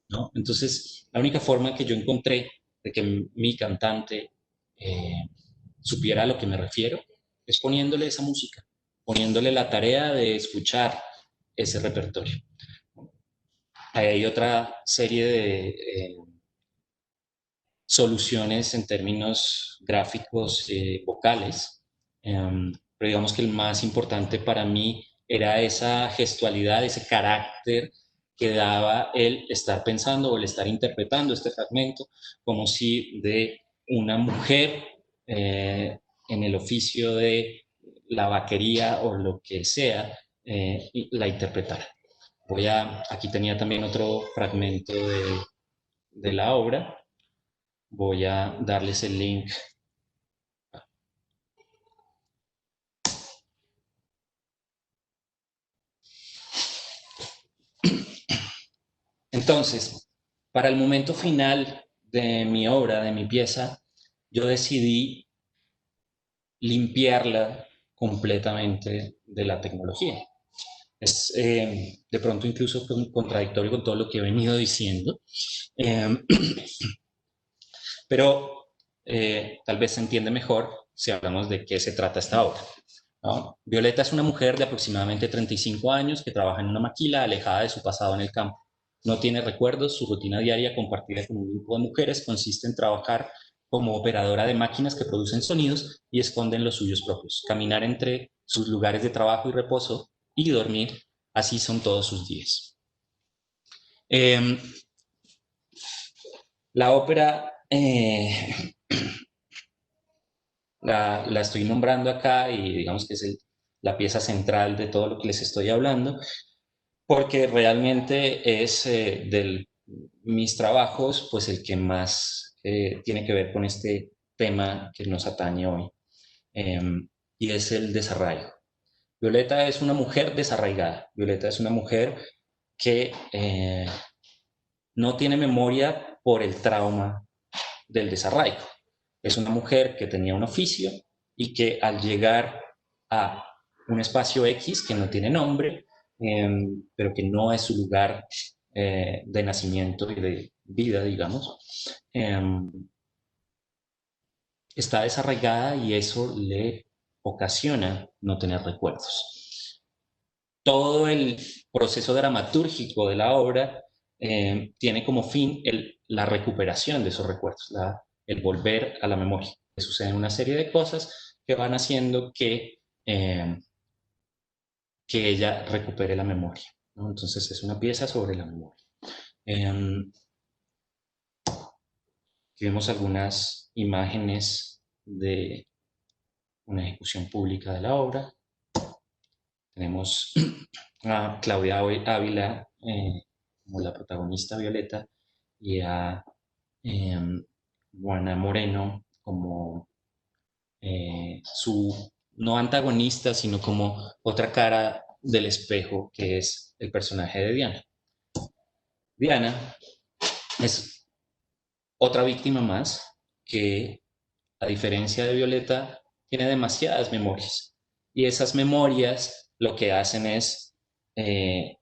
¿no? Entonces, la única forma que yo encontré de que mi cantante eh, supiera a lo que me refiero es poniéndole esa música, poniéndole la tarea de escuchar ese repertorio. Hay otra serie de soluciones en términos gráficos vocales, pero digamos que el más importante para mí era esa gestualidad, ese carácter que daba el estar pensando o el estar interpretando este fragmento como si de una mujer en el oficio de la vaquería o lo que sea la interpretara. Aquí tenía también otro fragmento de la obra. Voy a darles el link. Entonces, para el momento final de mi obra, de mi pieza, yo decidí limpiarla completamente de la tecnología. Es de pronto incluso contradictorio con todo lo que he venido diciendo, eh, pero tal vez se entiende mejor si hablamos de qué se trata esta obra, ¿no? Violeta es una mujer de aproximadamente 35 años que trabaja en una maquila alejada de su pasado en el campo. No tiene recuerdos, su rutina diaria compartida con un grupo de mujeres consiste en trabajar como operadora de máquinas que producen sonidos y esconden los suyos propios, caminar entre sus lugares de trabajo y reposo y dormir, así son todos sus días. Eh, la ópera la estoy nombrando acá y digamos que es la pieza central de todo lo que les estoy hablando, porque realmente es de mis trabajos, pues el que más tiene que ver con este tema que nos atañe hoy, eh, y es el desarraigo. Violeta es una mujer desarraigada. Violeta es una mujer que no tiene memoria por el trauma del desarraigo. Es una mujer que tenía un oficio y que al llegar a un espacio X que no tiene nombre, pero que no es su lugar de nacimiento y de vida, digamos, eh, está desarraigada y eso le ocasiona no tener recuerdos. Todo el proceso dramatúrgico de la obra tiene como fin la recuperación de esos recuerdos, el volver a la memoria. Suceden una serie de cosas que van haciendo que ella recupere la memoria, ¿no? Entonces es una pieza sobre la memoria. Aquí vemos algunas imágenes de una ejecución pública de la obra. Tenemos a Claudia Ávila como la protagonista Violeta y a Juana Moreno como su no antagonista, sino como otra cara del espejo, que es el personaje de Diana. Diana es otra víctima más que, a diferencia de Violeta, tiene demasiadas memorias. Y esas memorias lo que hacen es eh,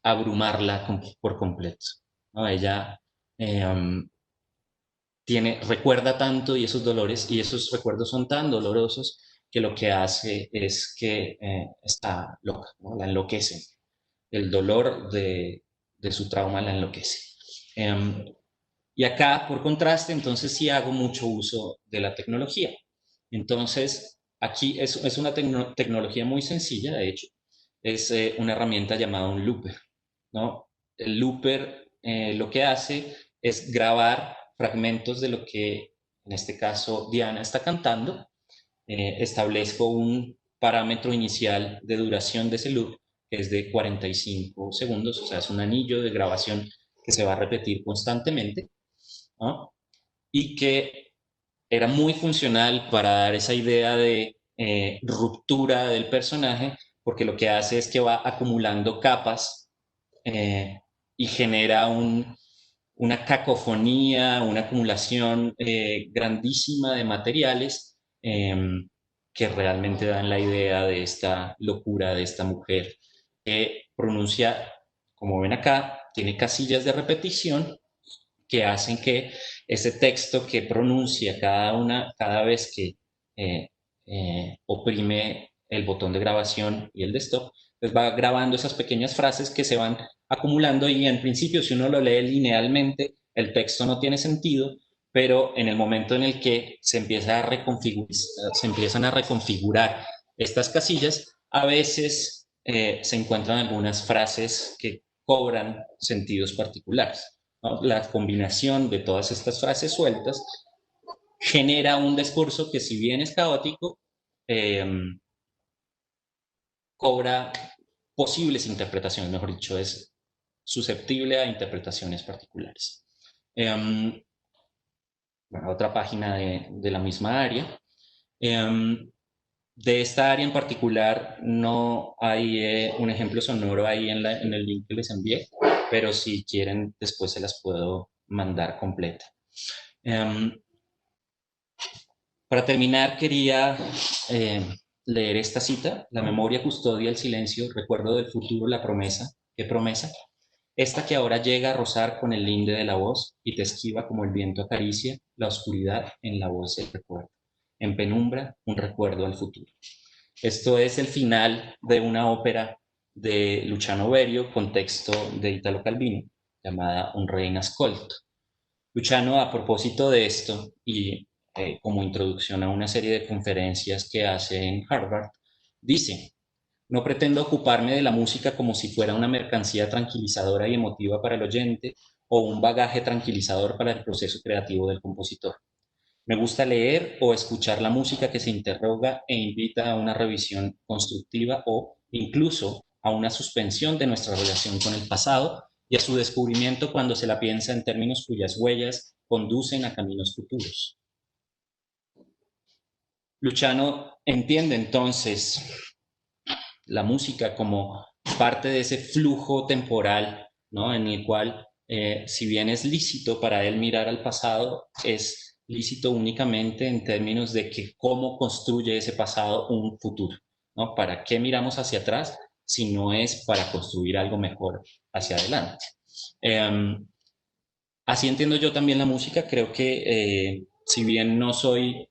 abrumarla por completo, ¿no? Ella recuerda tanto y esos dolores y esos recuerdos son tan dolorosos que lo que hace es que está loca, ¿no? La enloquece. El dolor de su trauma la enloquece. Y acá, por contraste, entonces sí hago mucho uso de la tecnología. Entonces, aquí es una tecnología muy sencilla, de hecho. Es una herramienta llamada un looper, ¿no? El looper lo que hace es grabar fragmentos de lo que, en este caso, Diana está cantando. Establezco un parámetro inicial de duración de ese loop, que es de 45 segundos, o sea, es un anillo de grabación que se va a repetir constantemente, ¿no? Y que era muy funcional para dar esa idea de ruptura del personaje, porque lo que hace es que va acumulando capas y genera una cacofonía, una acumulación grandísima de materiales que realmente dan la idea de esta locura de esta mujer que pronuncia, como ven acá, tiene casillas de repetición que hacen que ese texto que pronuncia cada vez que oprime el botón de grabación y el de stop, pues va grabando esas pequeñas frases que se van acumulando y en principio si uno lo lee linealmente, el texto no tiene sentido, pero en el momento en el que se empiezan a reconfigurar estas casillas, a veces se encuentran algunas frases que cobran sentidos particulares, ¿no? La combinación de todas estas frases sueltas genera un discurso que, si bien es caótico, eh, cobra posibles interpretaciones, mejor dicho, es susceptible a interpretaciones particulares. Bueno, otra página de la misma área. De esta área en particular no hay un ejemplo sonoro ahí en el link que les envié, pero si quieren después se las puedo mandar completa. Para terminar, quería leer esta cita: la memoria custodia el silencio, recuerdo del futuro la promesa. ¿Qué promesa? Esta que ahora llega a rozar con el linde de la voz y te esquiva como el viento acaricia la oscuridad en la voz del recuerdo. En penumbra, un recuerdo al futuro. Esto es el final de una ópera de Luciano Berio con texto de Italo Calvino, llamada Un re in ascolto. Luciano, a propósito de esto y como introducción a una serie de conferencias que hace en Harvard, dice: no pretendo ocuparme de la música como si fuera una mercancía tranquilizadora y emotiva para el oyente o un bagaje tranquilizador para el proceso creativo del compositor. Me gusta leer o escuchar la música que se interroga e invita a una revisión constructiva o incluso a una suspensión de nuestra relación con el pasado y a su descubrimiento cuando se la piensa en términos cuyas huellas conducen a caminos futuros. Luciano entiende entonces la música como parte de ese flujo temporal, ¿no? En el cual, si bien es lícito para él mirar al pasado, es lícito únicamente en términos de que cómo construye ese pasado un futuro, ¿no? ¿Para qué miramos hacia atrás si no es para construir algo mejor hacia adelante? Así entiendo yo también la música. Creo que si bien no soy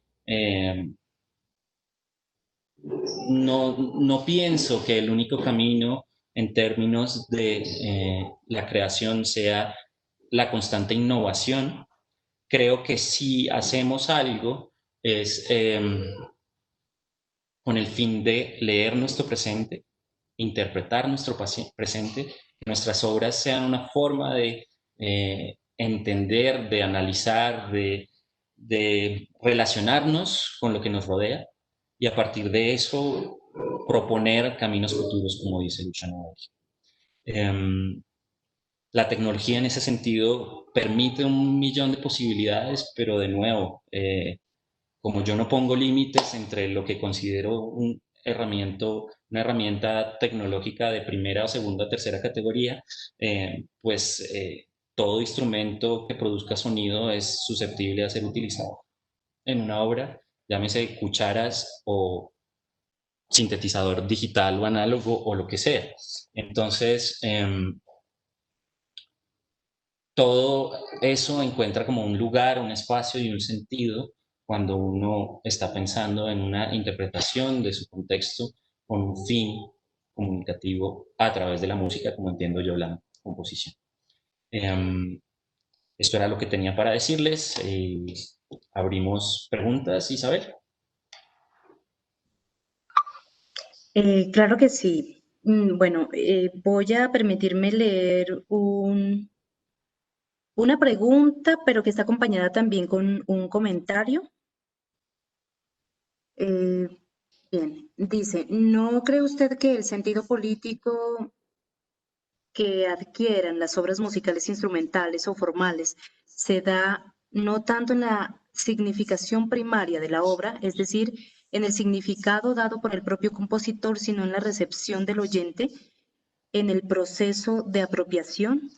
no pienso que el único camino en términos de la creación sea la constante innovación. Creo que si hacemos algo es con el fin de leer nuestro presente, interpretar nuestro presente, que nuestras obras sean una forma de entender, de analizar, de relacionarnos con lo que nos rodea y a partir de eso proponer caminos futuros, como dice Luciano Borges. La tecnología en ese sentido permite un millón de posibilidades, pero de nuevo, como yo no pongo límites entre lo que considero una herramienta tecnológica de primera o segunda o tercera categoría, pues todo instrumento que produzca sonido es susceptible de ser utilizado en una obra, llámese cucharas o sintetizador digital o análogo o lo que sea. Entonces, todo eso encuentra como un lugar, un espacio y un sentido cuando uno está pensando en una interpretación de su contexto con un fin comunicativo a través de la música, como entiendo yo la composición. Esto era lo que tenía para decirles. Abrimos preguntas, Isabel. Claro que sí. Bueno, voy a permitirme leer una pregunta, pero que está acompañada también con un comentario. Eh, Bien, dice, ¿no cree usted que el sentido político que adquieran las obras musicales instrumentales o formales se da no tanto en la significación primaria de la obra, es decir, en el significado dado por el propio compositor, sino en la recepción del oyente, en el proceso de apropiación?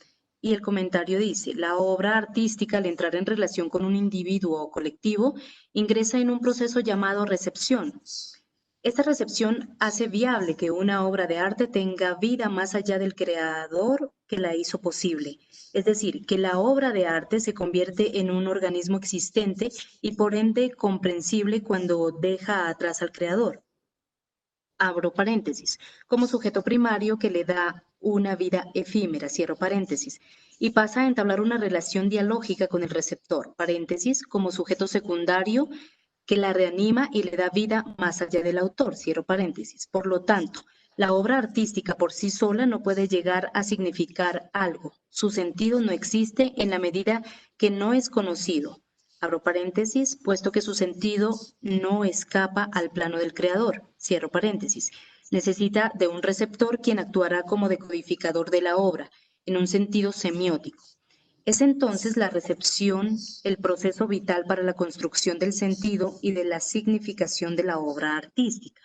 Y el comentario dice, la obra artística al entrar en relación con un individuo o colectivo ingresa en un proceso llamado recepción. Esta recepción hace viable que una obra de arte tenga vida más allá del creador que la hizo posible. Es decir, que la obra de arte se convierte en un organismo existente y por ende comprensible cuando deja atrás al creador. Abro paréntesis, como sujeto primario que le da una vida efímera, cierro paréntesis, y pasa a entablar una relación dialógica con el receptor, paréntesis, como sujeto secundario que la reanima y le da vida más allá del autor, cierro paréntesis. Por lo tanto, la obra artística por sí sola no puede llegar a significar algo. Su sentido no existe en la medida que no es conocido. Abro paréntesis, puesto que su sentido no escapa al plano del creador. Cierro paréntesis. Necesita de un receptor quien actuará como decodificador de la obra, en un sentido semiótico. Es entonces la recepción el proceso vital para la construcción del sentido y de la significación de la obra artística.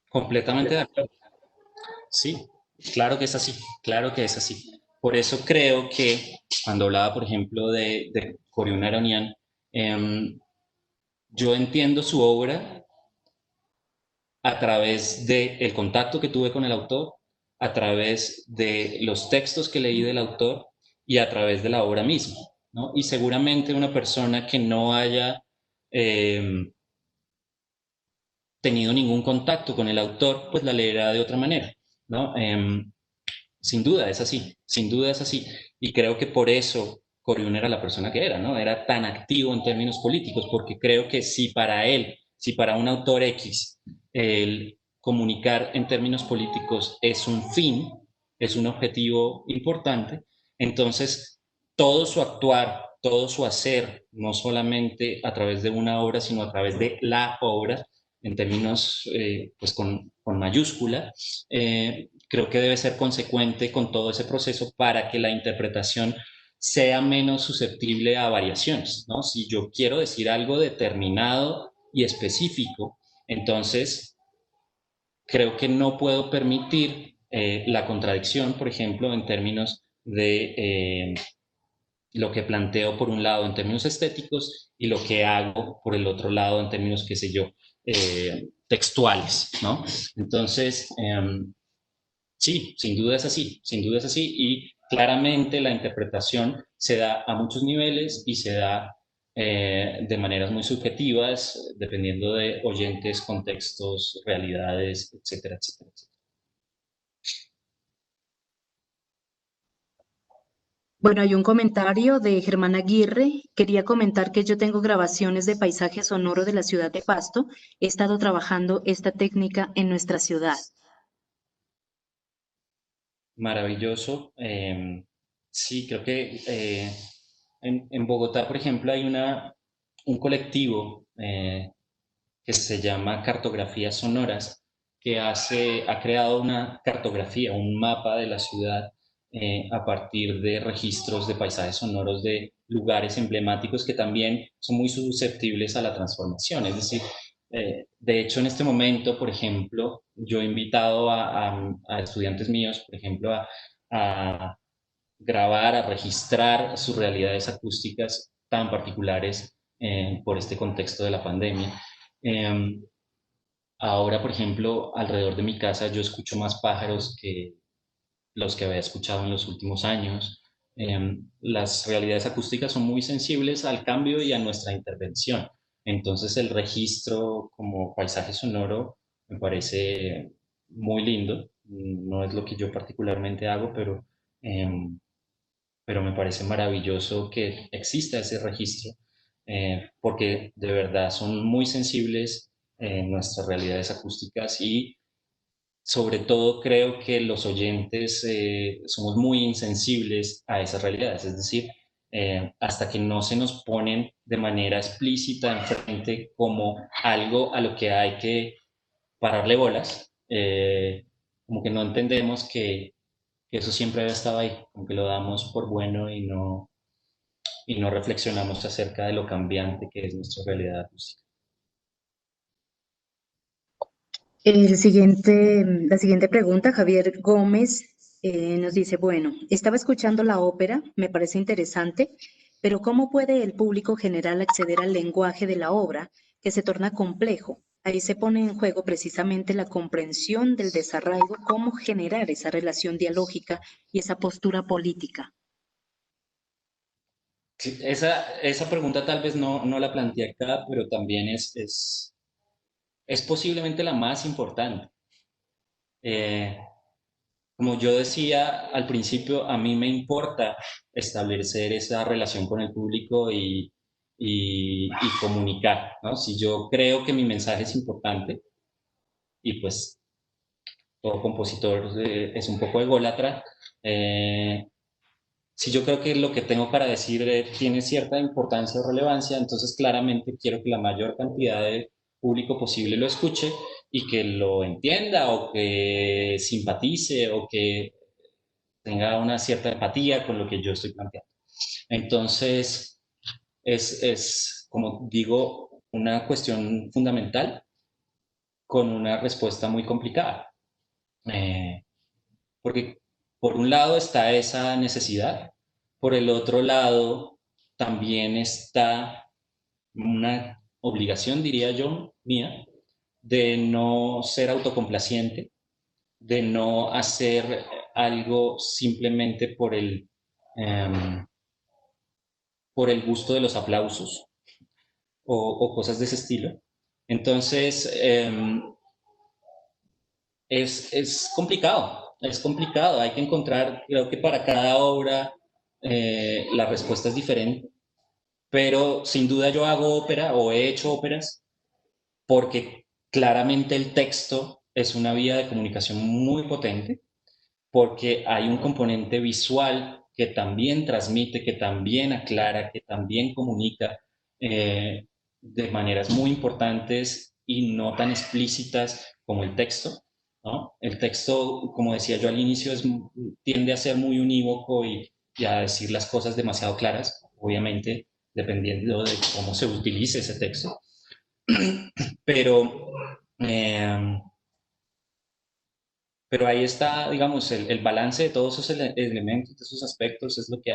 Completamente de acuerdo. Sí, claro que es así, claro que es así. Por eso creo que cuando hablaba, por ejemplo, de Coriuna Aronian, yo entiendo su obra a través del contacto que tuve con el autor, a través de los textos que leí del autor y a través de la obra misma, ¿no? Y seguramente una persona que no haya tenido ningún contacto con el autor, pues la leerá de otra manera, ¿no? Sin duda es así, sin duda es así. Y creo que por eso Coriún era la persona que era, ¿no? Era tan activo en términos políticos, porque creo que si para él, si para un autor X, el comunicar en términos políticos es un fin, es un objetivo importante, entonces todo su actuar, todo su hacer, no solamente a través de una obra, sino a través de la obra, en términos pues con mayúscula, creo que debe ser consecuente con todo ese proceso para que la interpretación sea menos susceptible a variaciones, ¿no? Si yo quiero decir algo determinado y específico, entonces creo que no puedo permitir la contradicción, por ejemplo, en términos de lo que planteo por un lado en términos estéticos y lo que hago por el otro lado en términos, qué sé yo, textuales, ¿no? Entonces, sí, sin duda es así, sin duda es así y claramente la interpretación se da a muchos niveles y se da de maneras muy subjetivas, dependiendo de oyentes, contextos, realidades, etcétera, etcétera, etcétera. Bueno, hay un comentario de Germán Aguirre. Quería comentar que yo tengo grabaciones de paisaje sonoro de la ciudad de Pasto. He estado trabajando esta técnica en nuestra ciudad. Maravilloso. Sí, creo que en Bogotá, por ejemplo, hay un colectivo que se llama Cartografías Sonoras, que ha creado una cartografía, un mapa de la ciudad a partir de registros de paisajes sonoros de lugares emblemáticos que también son muy susceptibles a la transformación. Es decir, de hecho, en este momento, por ejemplo, yo he invitado a estudiantes míos, por ejemplo, a grabar, a registrar sus realidades acústicas tan particulares por este contexto de la pandemia. Eh, Ahora, por ejemplo, alrededor de mi casa yo escucho más pájaros que los que había escuchado en los últimos años. Las realidades acústicas son muy sensibles al cambio y a nuestra intervención. Entonces, el registro como paisaje sonoro me parece muy lindo. No es lo que yo particularmente hago, pero me parece maravilloso que exista ese registro, porque de verdad son muy sensibles nuestras realidades acústicas y sobre todo creo que los oyentes somos muy insensibles a esas realidades, es decir, hasta que no se nos ponen de manera explícita enfrente como algo a lo que hay que pararle bolas, como que no entendemos que eso siempre había estado ahí, como que lo damos por bueno y no reflexionamos acerca de lo cambiante que es nuestra realidad acústica. La siguiente pregunta, Javier Gómez, nos dice, bueno, estaba escuchando la ópera, me parece interesante, pero ¿cómo puede el público general acceder al lenguaje de la obra que se torna complejo? Ahí se pone en juego precisamente la comprensión del desarraigo, cómo generar esa relación dialógica y esa postura política. Sí, esa pregunta tal vez no la planteé acá, pero también es posiblemente la más importante. Eh, Como yo decía al principio, a mí me importa establecer esa relación con el público y comunicar, ¿no? Si yo creo que mi mensaje es importante y pues todo compositor es un poco ególatra, eh, si yo creo que lo que tengo para decir tiene cierta importancia o relevancia, entonces claramente quiero que la mayor cantidad de público posible lo escuche y que lo entienda o que simpatice o que tenga una cierta empatía con lo que yo estoy planteando. Entonces, como digo, una cuestión fundamental con una respuesta muy complicada. Eh, Porque por un lado está esa necesidad, por el otro lado también está una obligación, diría yo, mía, de no ser autocomplaciente, de no hacer algo simplemente em, por el gusto de los aplausos o cosas de ese estilo. Entonces, es complicado, hay que encontrar, creo que para cada obra la respuesta es diferente, pero sin duda yo hago ópera o he hecho óperas porque claramente el texto es una vía de comunicación muy potente, porque hay un componente visual que también transmite, que también aclara, que también comunica de maneras muy importantes y no tan explícitas como el texto, ¿no? El texto, como decía yo al inicio, tiende a ser muy unívoco y a decir las cosas demasiado claras, obviamente dependiendo de cómo se utilice ese texto. Pero eh, pero ahí está, digamos, el balance de todos esos elementos, de esos aspectos, es lo que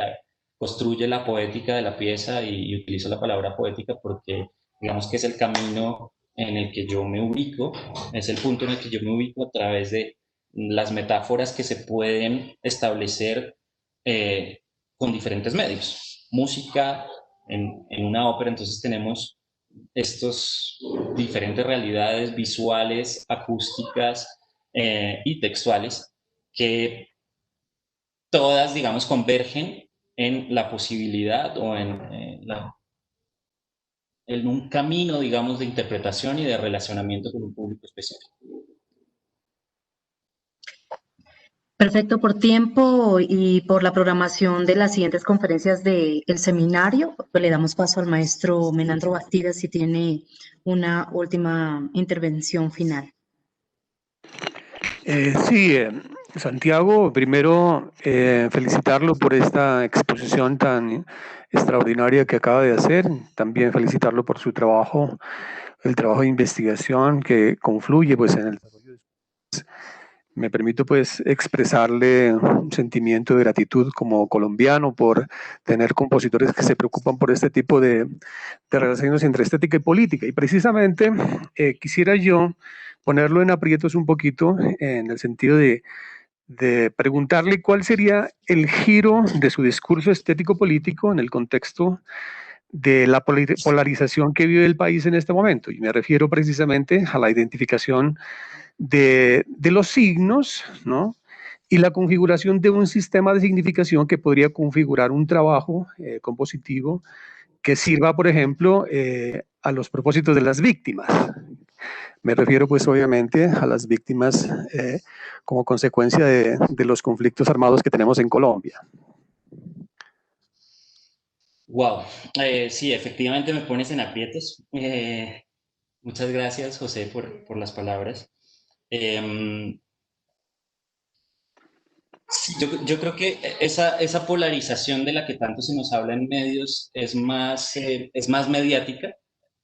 construye la poética de la pieza y utilizo la palabra poética porque, digamos, que es el camino en el que yo me ubico, es el punto en el que yo me ubico a través de las metáforas que se pueden establecer eh, con diferentes medios. Música, en una ópera, entonces tenemos estos diferentes realidades visuales, acústicas, y textuales que todas, digamos, convergen en la posibilidad o en un camino, digamos, de interpretación y de relacionamiento con un público específico. Perfecto, por tiempo y por la programación de las siguientes conferencias del seminario, pues le damos paso al maestro Menandro Bastidas si tiene una última intervención final. Sí, Santiago, primero felicitarlo por esta exposición tan extraordinaria que acaba de hacer, también felicitarlo por su trabajo, el trabajo de investigación que confluye pues en el desarrollo de... Me permito pues expresarle un sentimiento de gratitud como colombiano por tener compositores que se preocupan por este tipo de relaciones entre estética y política. Y precisamente quisiera yo ponerlo en aprietos un poquito en el sentido de preguntarle cuál sería el giro de su discurso estético-político en el contexto de la polarización que vive el país en este momento. Y me refiero precisamente a la identificación de los signos, ¿no? Y la configuración de un sistema de significación que podría configurar un trabajo compositivo que sirva, por ejemplo, a los propósitos de las víctimas. Me refiero, pues, obviamente, a las víctimas como consecuencia de los conflictos armados que tenemos en Colombia. Wow, sí, efectivamente me pones en aprietos. Muchas gracias, José, por las palabras. Sí, yo creo que esa polarización de la que tanto se nos habla en medios es más mediática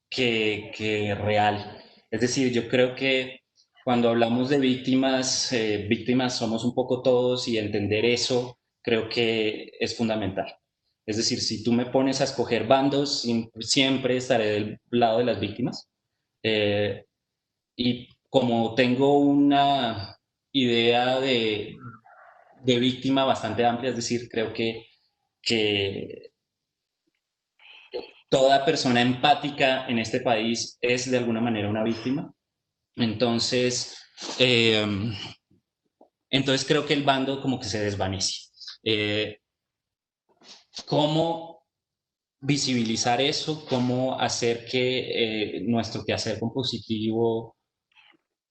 que real. Es decir, yo creo que cuando hablamos de víctimas, víctimas somos un poco todos y entender eso creo que es fundamental. Es decir, si tú me pones a escoger bandos, siempre estaré del lado de las víctimas. Eh, y como tengo una idea de víctima bastante amplia, es decir, creo que toda persona empática en este país es de alguna manera una víctima. Entonces, eh, entonces creo que el bando como que se desvanece. Eh, ¿Cómo visibilizar eso? ¿Cómo hacer que nuestro quehacer compositivo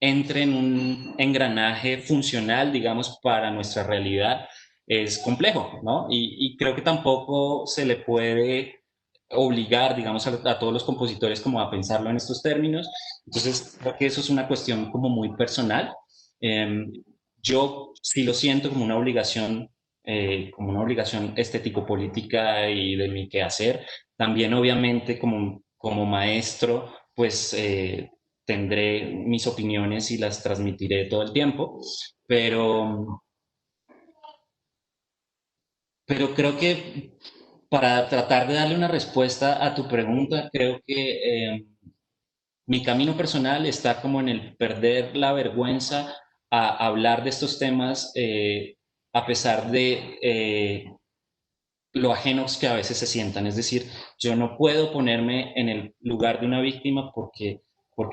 entre en un engranaje funcional, digamos, para nuestra realidad? Es complejo, ¿no? Y creo que tampoco se le puede obligar, digamos, a todos los compositores como a pensarlo en estos términos. Entonces, creo que eso es una cuestión como muy personal. Eh, yo sí lo siento como una obligación estético-política y de mi quehacer. También, obviamente, como maestro, pues tendré mis opiniones y las transmitiré todo el tiempo, pero, pero creo que para tratar de darle una respuesta a tu pregunta, creo que mi camino personal está como en el perder la vergüenza a hablar de estos temas a pesar de lo ajenos que a veces se sientan. Es decir, yo no puedo ponerme en el lugar de una víctima porque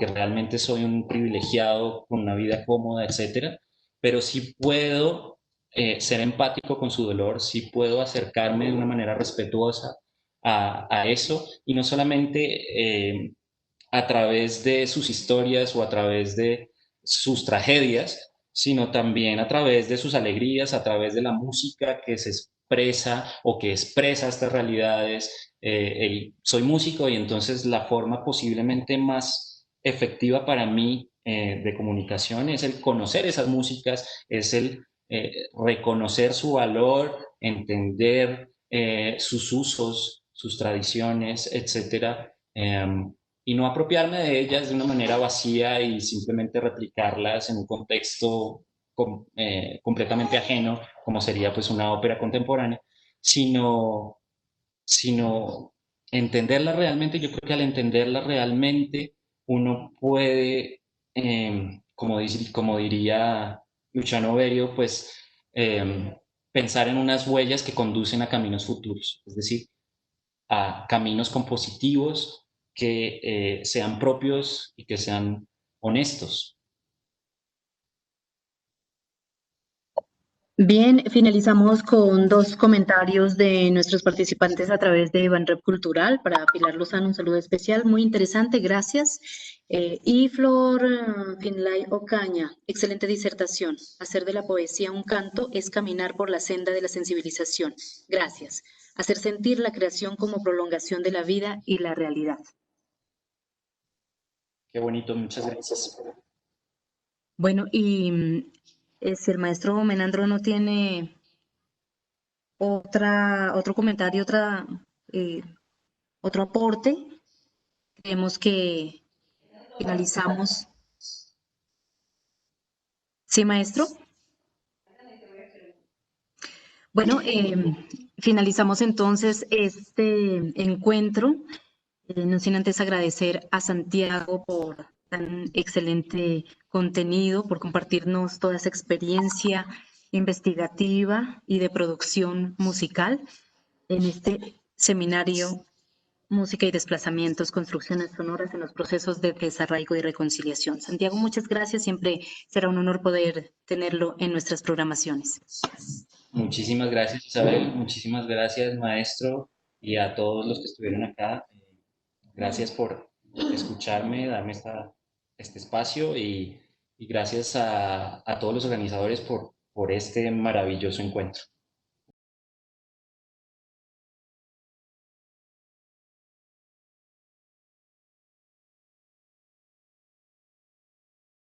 realmente soy un privilegiado con una vida cómoda, etcétera, pero sí puedo ser empático con su dolor, sí puedo acercarme de una manera respetuosa a eso y no solamente a través de sus historias o a través de sus tragedias, sino también a través de sus alegrías, a través de la música que se expresa o que expresa estas realidades. Soy músico y entonces la forma posiblemente más efectiva para mí de comunicación es el conocer esas músicas, es el reconocer su valor, entender sus usos, sus tradiciones, etcétera. Y no apropiarme de ellas de una manera vacía y simplemente replicarlas en un contexto completamente ajeno, como sería pues una ópera contemporánea, sino, sino entenderla realmente. Yo creo que al entenderla realmente uno puede, como diría Luciano Berio, pues pensar en unas huellas que conducen a caminos futuros, es decir, a caminos compositivos que sean propios y que sean honestos. Bien, finalizamos con dos comentarios de nuestros participantes a través de Banrep Cultural. Para Pilar Lozano, un saludo especial, muy interesante, gracias. Y Flor Finlay Ocaña, excelente disertación. Hacer de la poesía un canto es caminar por la senda de la sensibilización. Gracias. Hacer sentir la creación como prolongación de la vida y la realidad. Qué bonito, muchas gracias. Bueno, y si el maestro Menandro no tiene otro comentario, eh, otro aporte, creemos que finalizamos. ¿Sí, maestro? Bueno, finalizamos entonces este encuentro. No sin antes agradecer a Santiago por tan excelente contenido, por compartirnos toda esa experiencia investigativa y de producción musical en este seminario Música y desplazamientos, construcciones sonoras en los procesos de desarraigo y reconciliación. Santiago, muchas gracias. Siempre será un honor poder tenerlo en nuestras programaciones. Muchísimas gracias, Isabel. Muchísimas gracias, maestro, y a todos los que estuvieron acá. Gracias por escucharme, darme este espacio y gracias a todos los organizadores por este maravilloso encuentro.